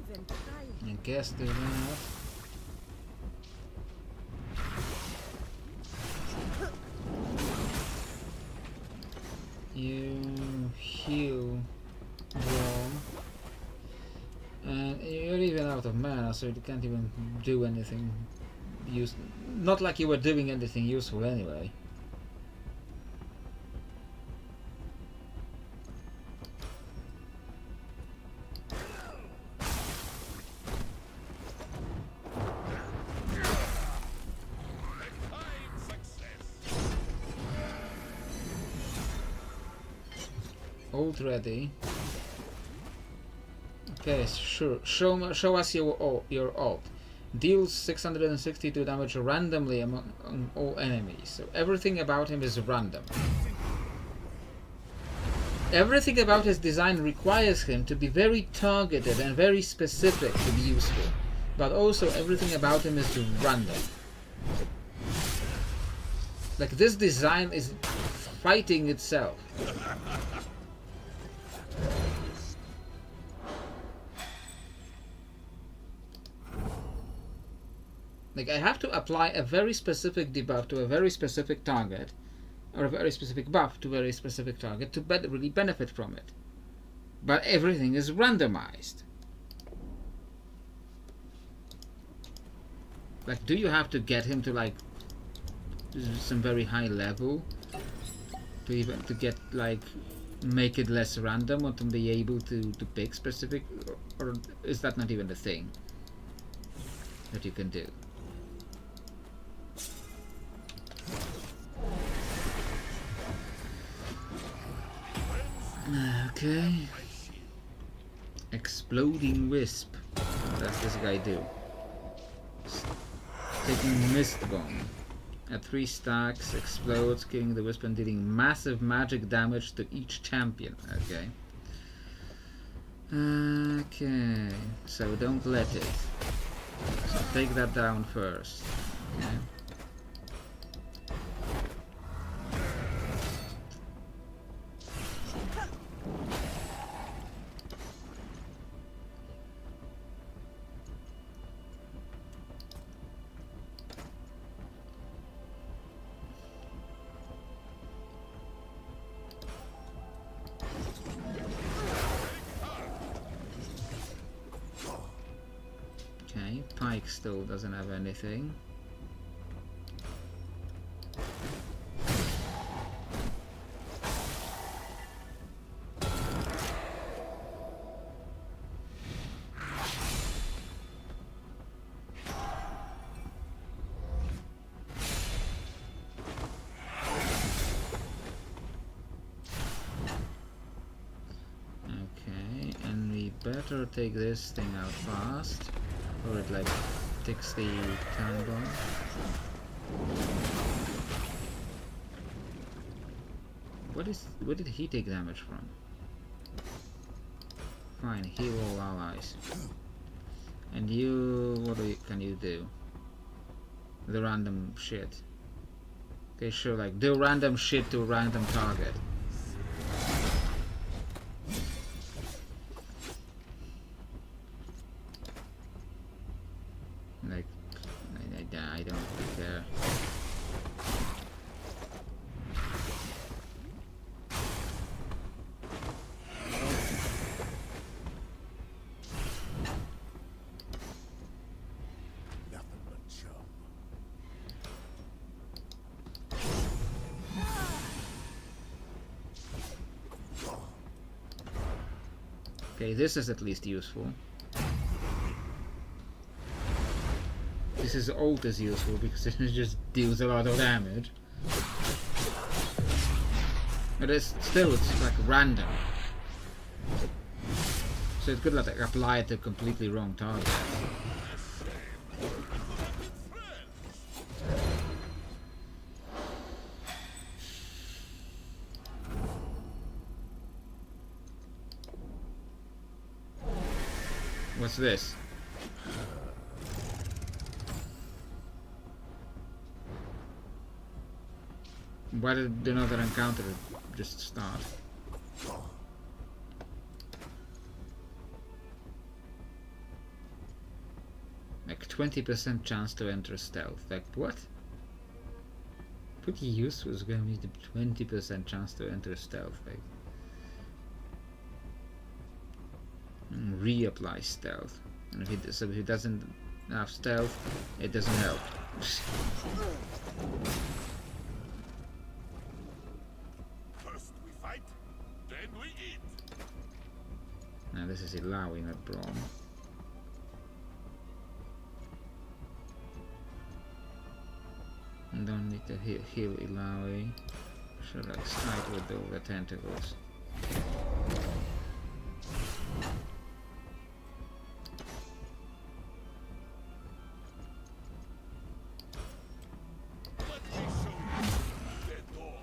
even trying. I guess do that. You heal Braum. And you're even out of mana, so you can't even do anything not like you were doing anything useful anyway. Ult ready. Okay, sure. Show us your ult. Deals 662 damage randomly among all enemies. So everything about him is random. Everything about his design requires him to be very targeted and very specific to be useful. But also everything about him is random. Like, this design is fighting itself. Like, I have to apply a very specific debuff to a very specific target, or a very specific buff to a very specific target to really benefit from it. But everything is randomized. Like, do you have to get him to, like, some very high level to even to get, like, make it less random, or to be able to pick specific, or is that not even the thing that you can do? Okay. Exploding Wisp. What does this guy do? Taking Mist Bomb. At 3 stacks, explodes, killing the Wisp and dealing massive magic damage to each champion. Okay. Okay. So don't let it. So take that down first. Okay. Pike still doesn't have anything. Okay, and we better take this thing out fast. Or it like takes the time bomb. What did he take damage from? Fine, heal all allies. And you, what can you do? The random shit. Okay, sure, like do random shit to a random target. Like, I don't care. Nothing but chum. Okay, this is at least useful. This ult is useful because it just deals a lot of damage. But it's like random. So it could like apply it to completely wrong target. What's this? Why did another encounter just start? Like 20% chance to enter stealth. Like what? Pretty useful is going to be the 20% chance to enter stealth. Like reapply stealth. And if he doesn't have stealth, it doesn't help. First we fight, then we eat. Now this is Ilawi, not Braum. Don't need to heal Ilawi. Should I start with all the tentacles? Let me show you their door.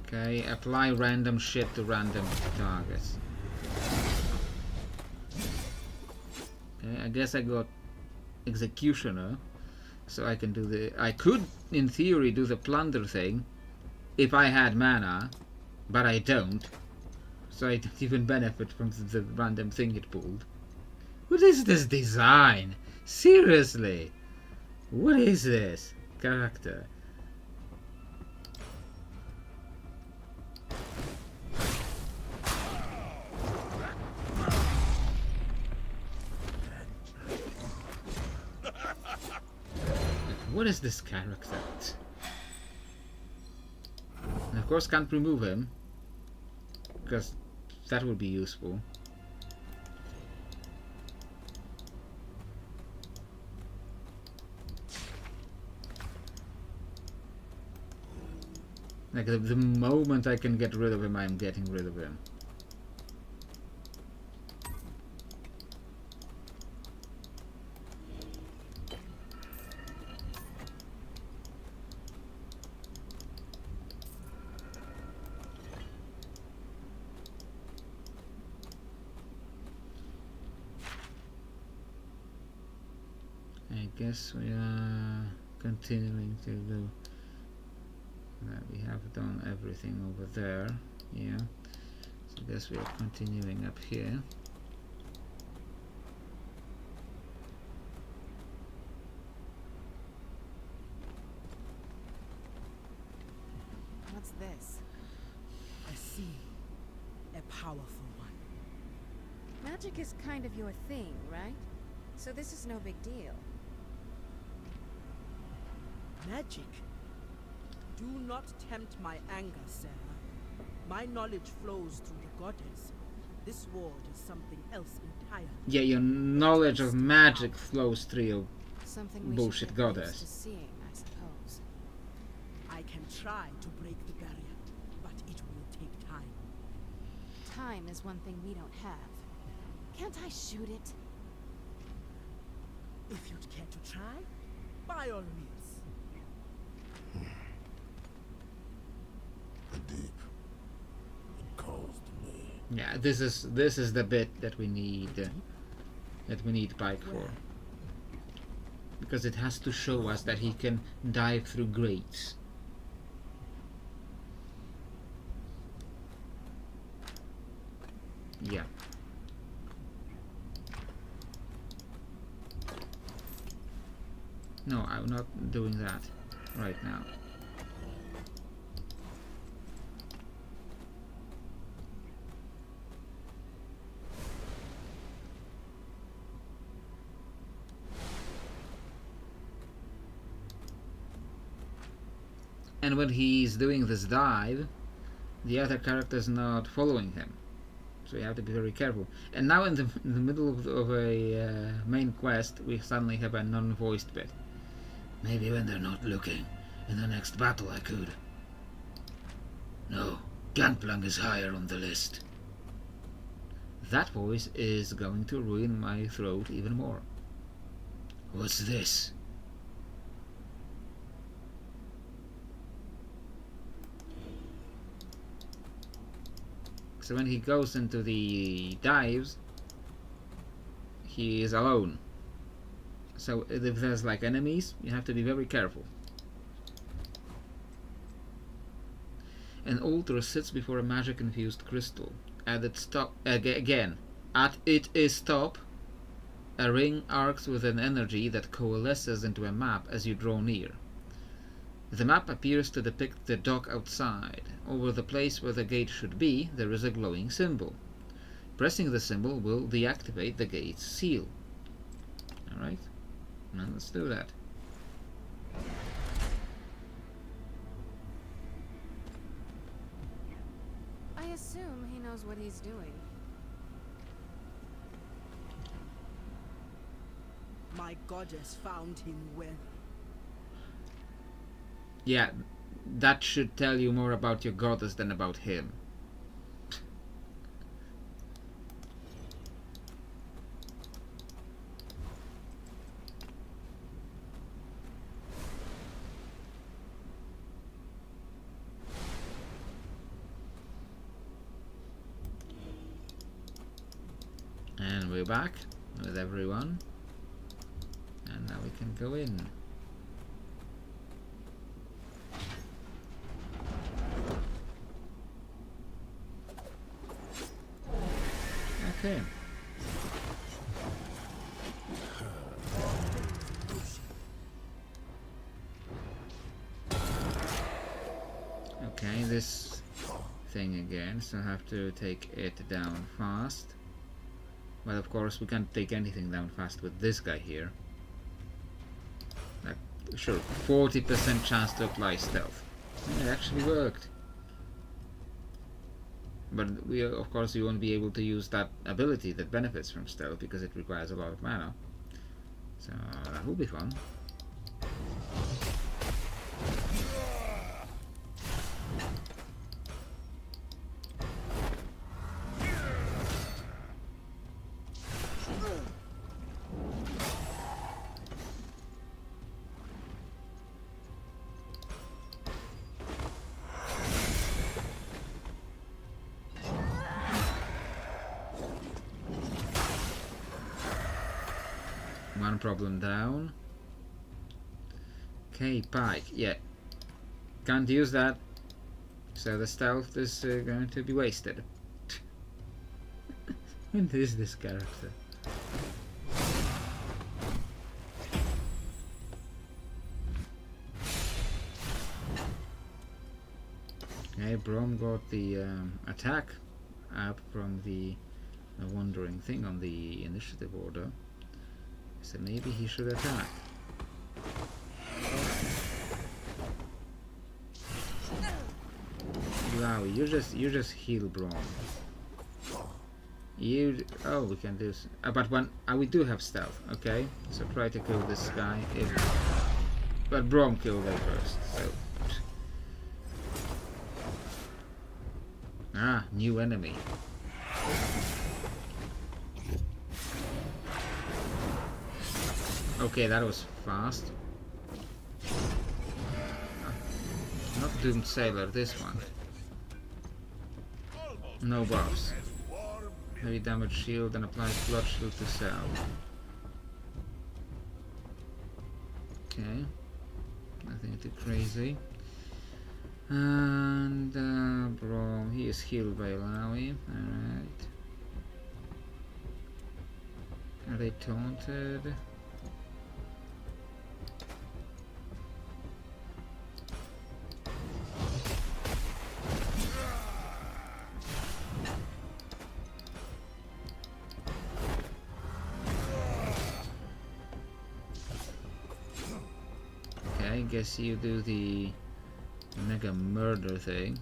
Okay, apply random shit to random targets. Okay, I guess I got Executioner, so I can do the... I could, in theory, do the plunder thing if I had mana, but I don't. So I don't even benefit from the random thing it pulled. What is this design? Seriously? What is this character? What is this character? And of course can't remove him, because that would be useful. Like the moment I can get rid of him, I'm getting rid of him. I guess we are continuing to do that. We have done everything over there, yeah. So I guess we are continuing up here. What's this? I see. A powerful one. Magic is kind of your thing, right? So this is no big deal. Magic? Do not tempt my anger, Sarah. My knowledge flows through the goddess. This world is something else entirely. Yeah, your knowledge of magic flows through your Something we bullshit should get used goddess. to seeing, I suppose. I can try to break the barrier, but it will take time. Time is one thing we don't have. Can't I shoot it? If you'd care to try, by all means. The deep. It calls to me. Yeah, this is the bit that we need Pike for, because it has to show us that he can dive through grates. Yeah. No, I'm not doing that right now. And when he's doing this dive, the other character's not following him. So you have to be very careful. And now in the middle of a main quest, we suddenly have a non-voiced bit. Maybe when they're not looking, in the next battle I could. No, Gangplank is higher on the list. That voice is going to ruin my throat even more. What's this? So when he goes into the dives, he is alone. So if there's like enemies, you have to be very careful. An altar sits before a magic-infused crystal. At its top, again, at its top, a ring arcs with an energy that coalesces into a map as you draw near. The map appears to depict the dock outside. Over the place where the gate should be, there is a glowing symbol. Pressing the symbol will deactivate the gate's seal. Alright, now let's do that. I assume he knows what he's doing. My goddess found him well. Yeah, that should tell you more about your goddess than about him. And we're back with everyone. And now we can go in. Okay. Okay, this thing again, so I have to take it down fast. Well, of course, we can't take anything down fast with this guy here. Like, sure, 40% chance to apply stealth. It actually worked. But we, of course, you won't be able to use that ability that benefits from stealth because it requires a lot of mana. So that will be fun. One problem down. Okay, pike. Yeah. Can't use that. So the stealth is going to be wasted. What is this character? Okay, Brom got the attack up from the wandering thing on the initiative order. So maybe he should attack. Wow, you just heal Brom. Oh, we can do. But we do have stealth. Okay, so try to kill this guy. But Brom killed it first. So new enemy. Okay, that was fast. Not Doomed Sailor, this one. No buffs. Heavy damage shield and applies blood shield to cell. Okay. Nothing too crazy. And bro, he is healed by Alawi. Alright. Are they taunted? I guess you do the mega murder thing.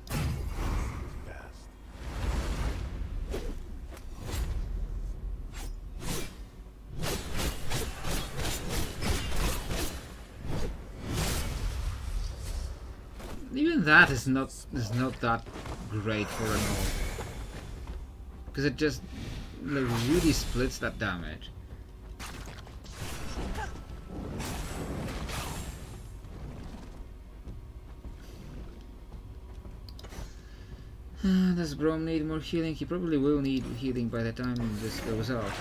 Even that is not that great for an orc, because it just like really splits that damage. Does Brom need more healing? He probably will need healing by the time this goes off.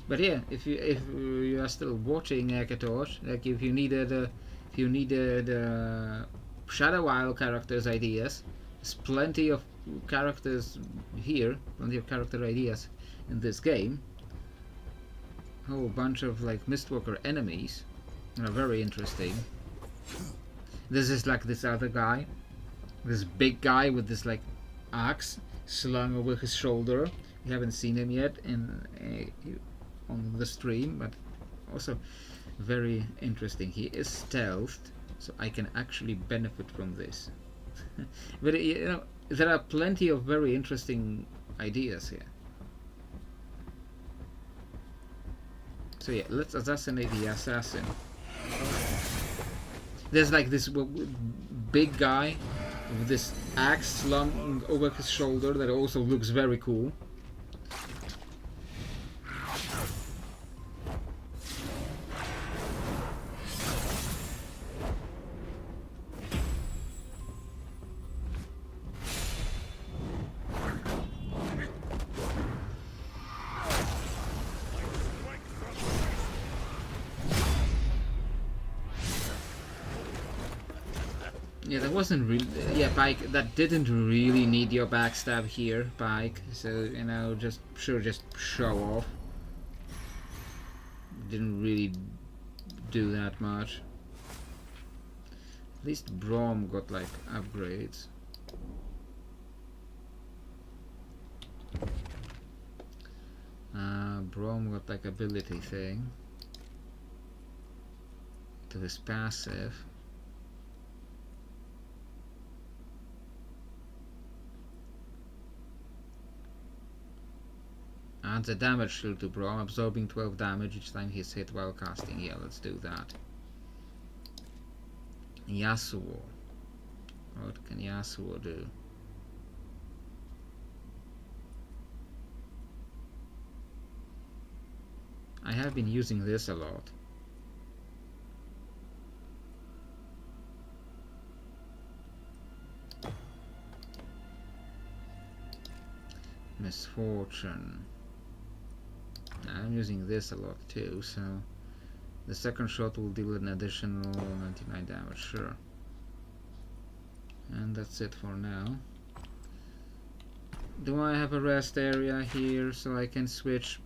But yeah, if you are still watching Akatorch, like if you needed Shadow Isle characters ideas, there's plenty of characters here, plenty of character ideas in this game. A whole bunch of like Mistwalker enemies are very interesting. This is like this other guy, this big guy with this like axe slung over his shoulder. We haven't seen him yet on the stream, but also very interesting. He is stealthed, so I can actually benefit from this. But you know, there are plenty of very interesting ideas here. So yeah, let's assassinate the assassin. There's like this big guy with this axe slung over his shoulder that also looks very cool. Yeah, that wasn't really... Yeah, Pike, that didn't really need your backstab here, Pike. So, you know, just show off. Didn't really do that much. At least Brom got, like, upgrades. Brom got, like, ability thing. To his passive. Adds a damage shield to Brom, absorbing 12 damage each time he's hit while casting. Yeah, let's do that. Yasuo. What can Yasuo do? I have been using this a lot. Misfortune. I'm using this a lot too, so the second shot will deal an additional 99 damage, sure. And that's it for now. Do I have a rest area here so I can switch?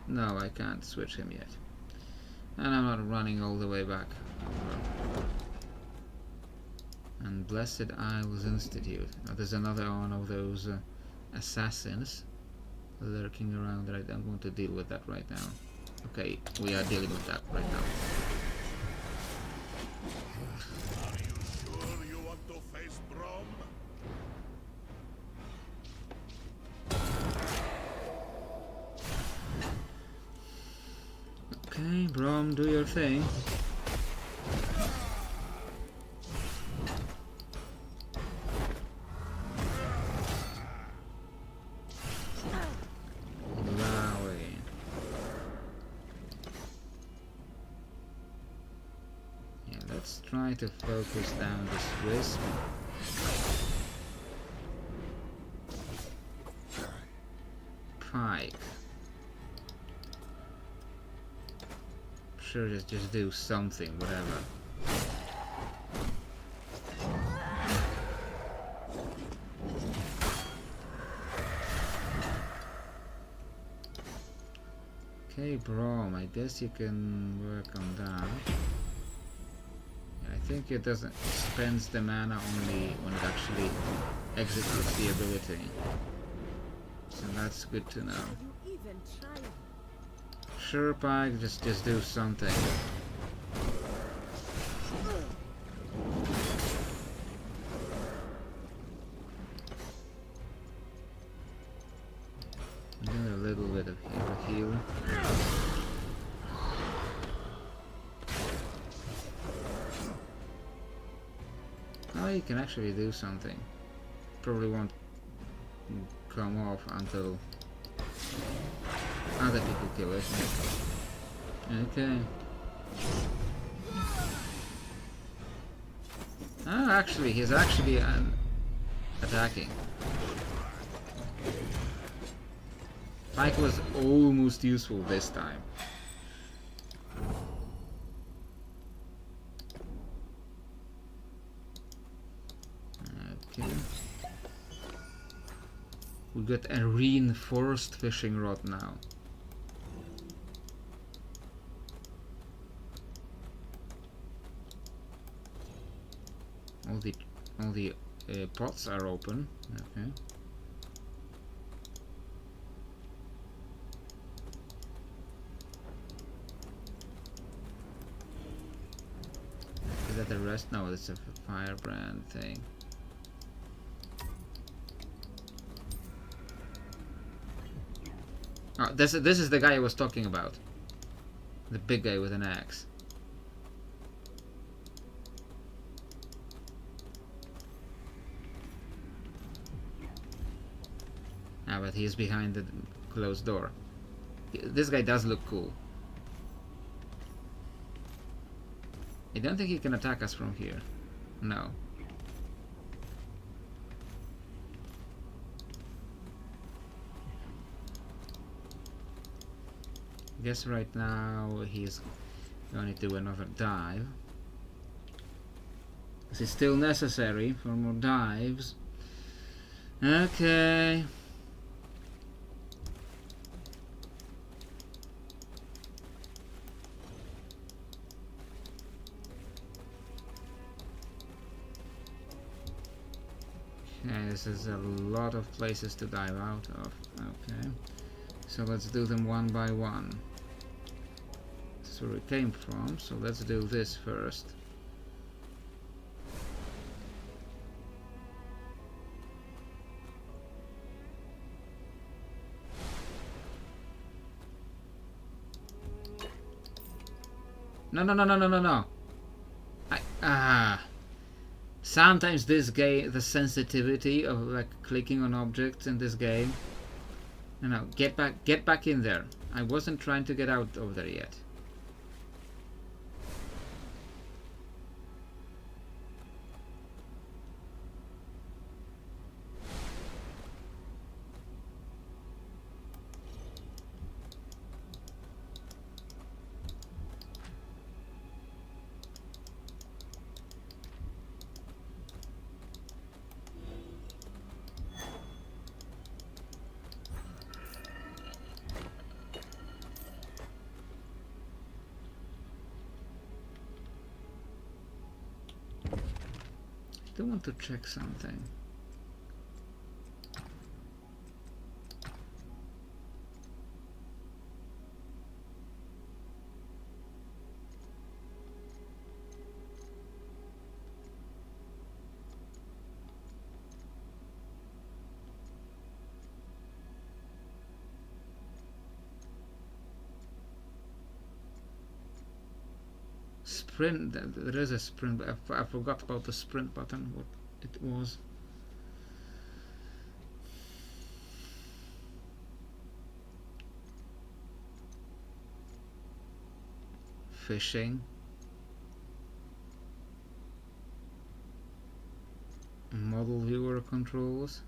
No, I can't switch him yet. And I'm not running all the way back. And Blessed Isles Institute. Now, there's another one of those assassins lurking around that I don't want to deal with that right now. Okay, we are dealing with that right now. Are you sure you want to face Brom? Okay, Brom, do your thing. Try to focus down this wisp. Pike. Sure, just do something, whatever. Okay, Brom, I guess you can work on that. I think it doesn't spends the mana only when it actually executes the ability. So that's good to know. Sure, Pike, just do something. Do a little bit of heal. Oh, you can actually do something. Probably won't come off until other people kill it. Okay. Oh, actually, he's actually attacking. Pike was almost useful this time. Okay. We got a reinforced fishing rod now. All the pots are open. Okay. Is that the rest? No, it's a firebrand thing. Oh, this is the guy I was talking about. The big guy with an axe. Ah, but he's behind the closed door. This guy does look cool. I don't think he can attack us from here. No. Guess right now he's going to do another dive. This is still necessary for more dives. Okay. Okay, this is a lot of places to dive out of. Okay. So let's do them one by one. This is where we came from, so let's do this first. No. Sometimes this game, the sensitivity of like clicking on objects in this game. No, get back in there. I wasn't trying to get out of there yet. I do want to check something. Sprint, there is a sprint, but I forgot about the sprint button, what it was. Fishing. Model viewer controls.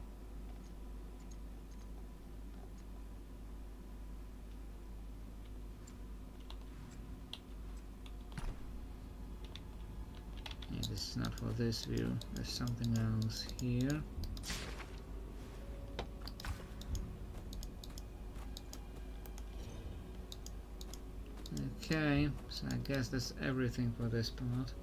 This is not for this view, there's something else here. Okay, so I guess that's everything for this part.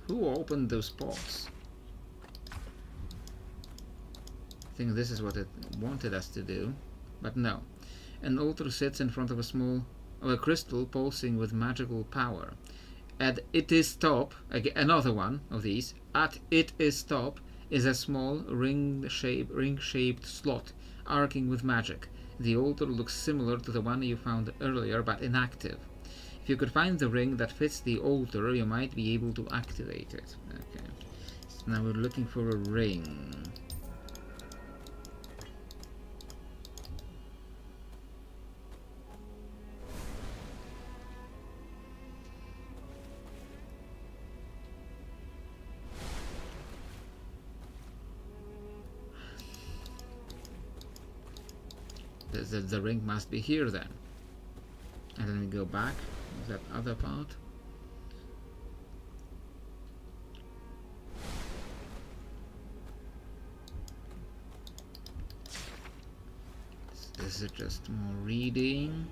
Who opened those pots? I think this is what it wanted us to do, but no. An altar sits in front of a crystal pulsing with magical power. At its top, another one of these. At its top is a small ring-shaped slot, arcing with magic. The altar looks similar to the one you found earlier, but inactive. If you could find the ring that fits the altar, you might be able to activate it. Okay. So now we're looking for a ring. The ring must be here then. And then we go back to that other part. Is it just more reading?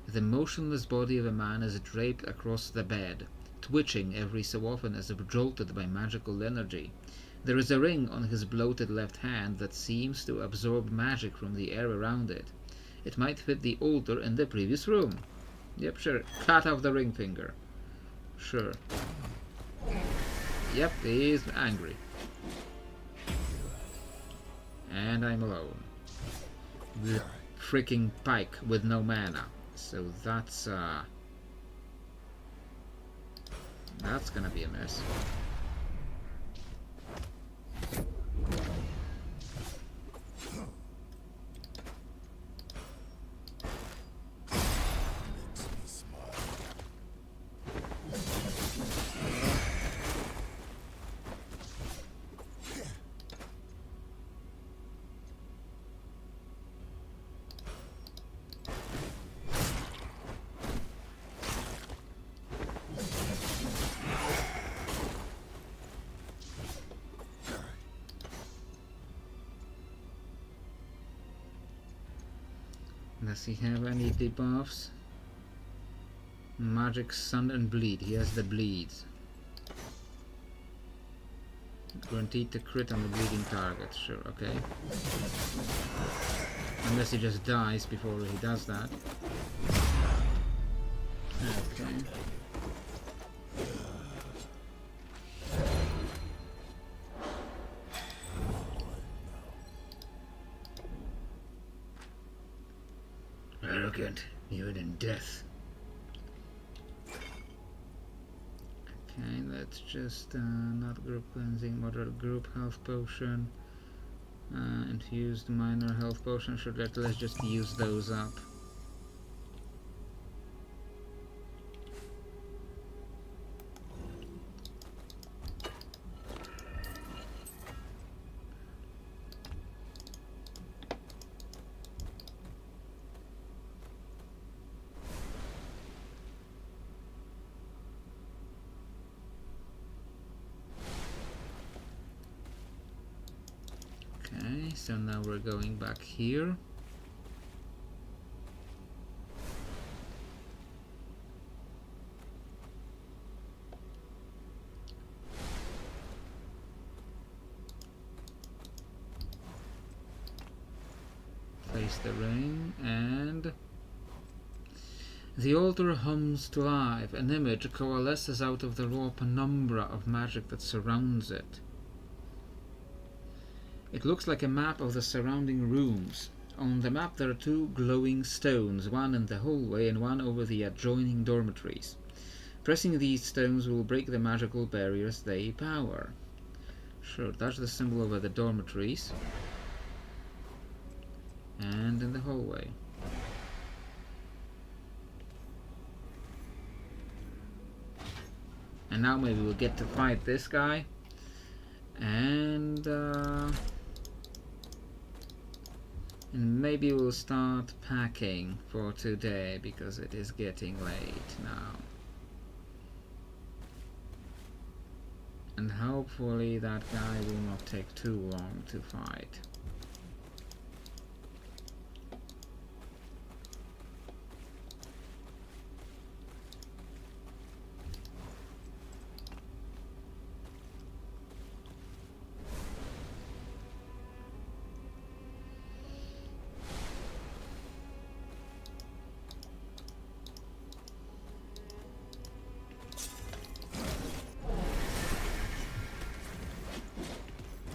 The motionless body of a man is draped across the bed, twitching every so often as if jolted by magical energy. There is a ring on his bloated left hand that seems to absorb magic from the air around it. It might fit the altar in the previous room. Yep, sure. Cut off the ring finger. Sure. Yep, he's angry. And I'm alone. The freaking pike with no mana. So that's gonna be a mess. Does he have any debuffs? Magic, Sun and Bleed. He has the bleeds. Guaranteed to crit on the bleeding target. Sure, okay. Unless he just dies before he does that. Okay. Arrogant, even in death. Okay, let's just not group cleansing, moderate group health potion, infused minor health potion. Sure, let's just use those up. So now we're going back here. Place the ring and the altar hums to life. An image coalesces out of the raw penumbra of magic that surrounds it. It looks like a map of the surrounding rooms. On the map there are two glowing stones, one in the hallway and one over the adjoining dormitories. Pressing these stones will break the magical barriers they power. Sure, that's the symbol over the dormitories. And in the hallway. And now maybe we'll get to fight this guy. And maybe we'll start packing for today because it is getting late now. And hopefully that guy will not take too long to fight.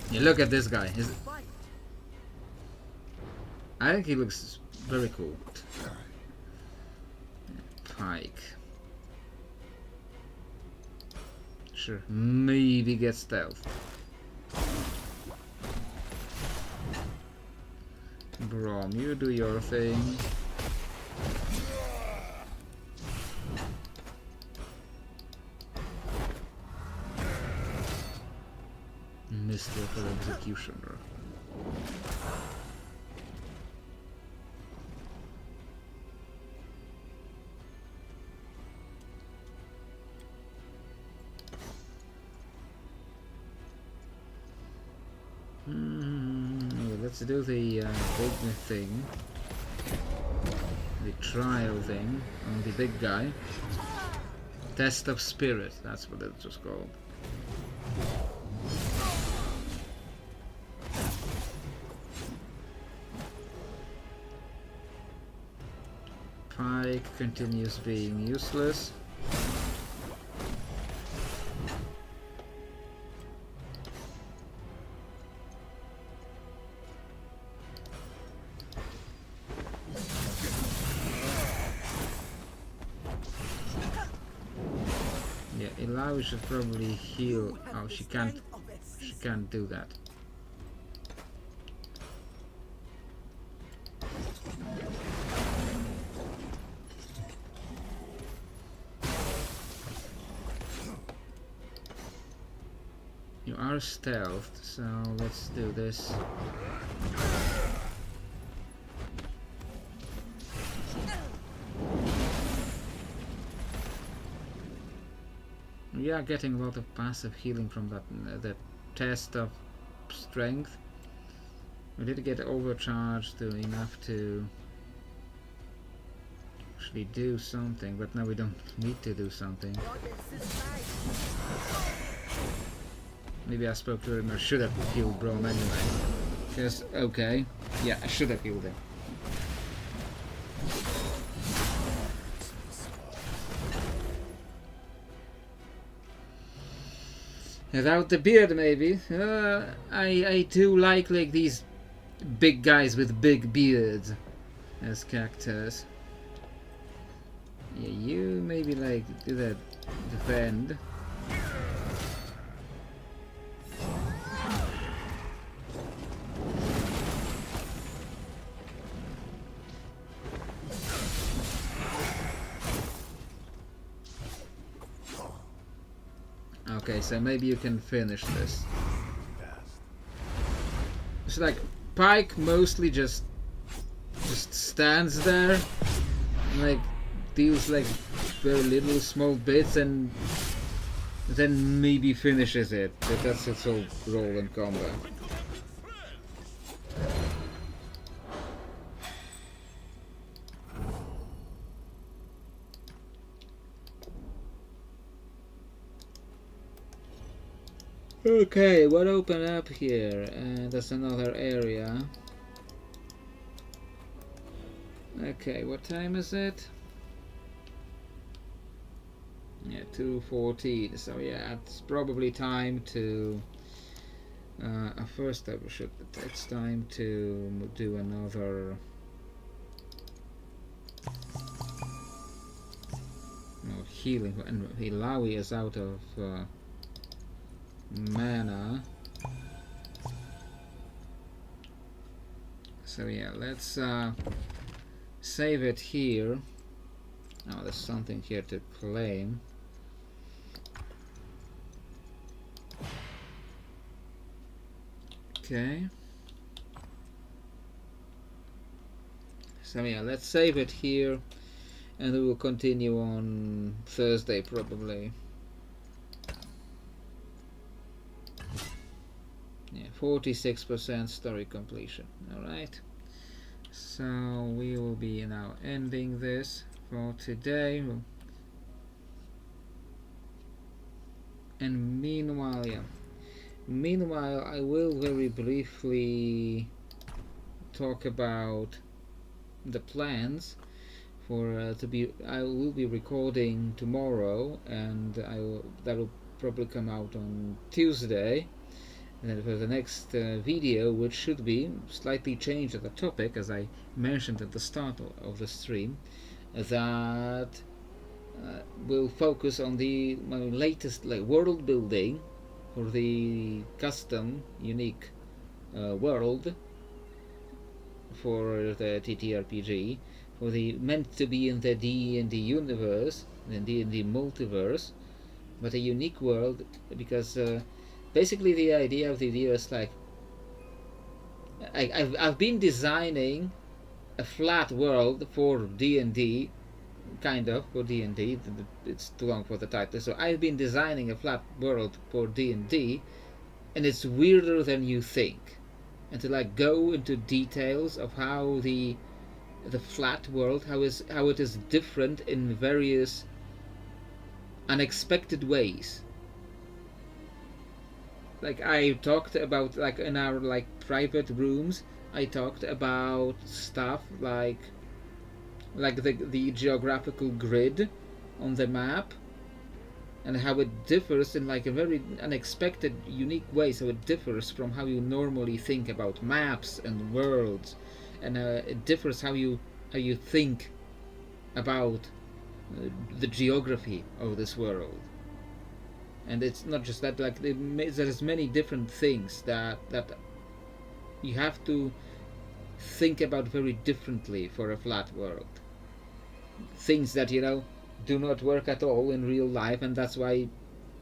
Yeah, look at this guy. I think he looks very cool. Pike. Sure, maybe get stealth. Brom, you do your thing. Mystical Executioner. Let's do the big thing. The trial thing on the big guy. Test of Spirit, that's what it was called. Pike continues being useless. Yeah, Ilawi should probably heal. Oh, she can't. She can't do that. You are stealthed, so let's do this. We are getting a lot of passive healing from that test of strength. We did get overcharged to enough to actually do something, but now we don't need to do something. Maybe I spoke to him, or should have healed Brom anyway. Because, okay, yeah, I should have healed him. Without the beard, maybe. I do like these big guys with big beards as characters. Yeah, you maybe like do that defend. Okay, so maybe you can finish this. It's like Pike mostly just stands there, and, like, deals like very little small bits, and then maybe finishes it. But that's its whole role in combat. Okay, what opened up here? That's another area. Okay, what time is it? Yeah, 2:14. So yeah, it's probably time to. First, it's time to do another. No, healing, and Hilawi is out of. Mana. So yeah, let's save it here. Oh, there's something here to claim. Okay. So yeah, let's save it here, and we will continue on Thursday probably. Yeah, 46% story completion. Alright. So we will be now ending this for today. And meanwhile, I will very briefly talk about the plans for I will be recording tomorrow, and that will probably come out on Tuesday. And then for the next video, which should be slightly changed at the topic, as I mentioned at the start of the stream, that will focus on the latest world building for the custom unique world for the TTRPG, for the meant to be in the D&D universe, in the D&D multiverse, but a unique world, because basically the idea of the video is like I've been designing a flat world for D&D, kind of, for D&D. It's too long for the title. So I've been designing a flat world for D&D, and it's weirder than you think. And to like go into details of how the flat world, how it is different in various unexpected ways. Like I talked about, like in our like private rooms, I talked about stuff like the geographical grid on the map, and how it differs in like a very unexpected, unique way. So it differs from how you normally think about maps and worlds, and it differs how you think about the geography of this world. And it's not just that, like there's many different things that you have to think about very differently for a flat world. Things that do not work at all in real life, and that's why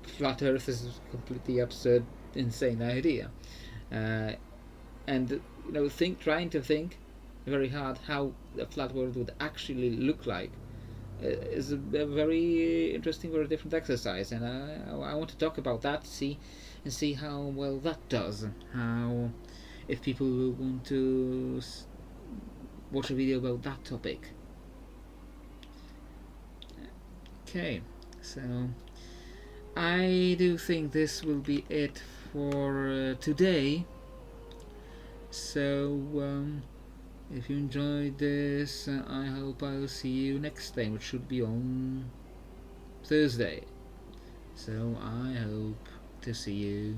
flat Earth is a completely absurd, insane idea. And trying to think very hard how a flat world would actually look like is a very interesting, very different exercise, and I want to talk about that, see how well that does, how if people will want to watch a video about that topic. Okay, so I do think this will be it for today. So if you enjoyed this, I hope I'll see you next time, which should be on Thursday. So I hope to see you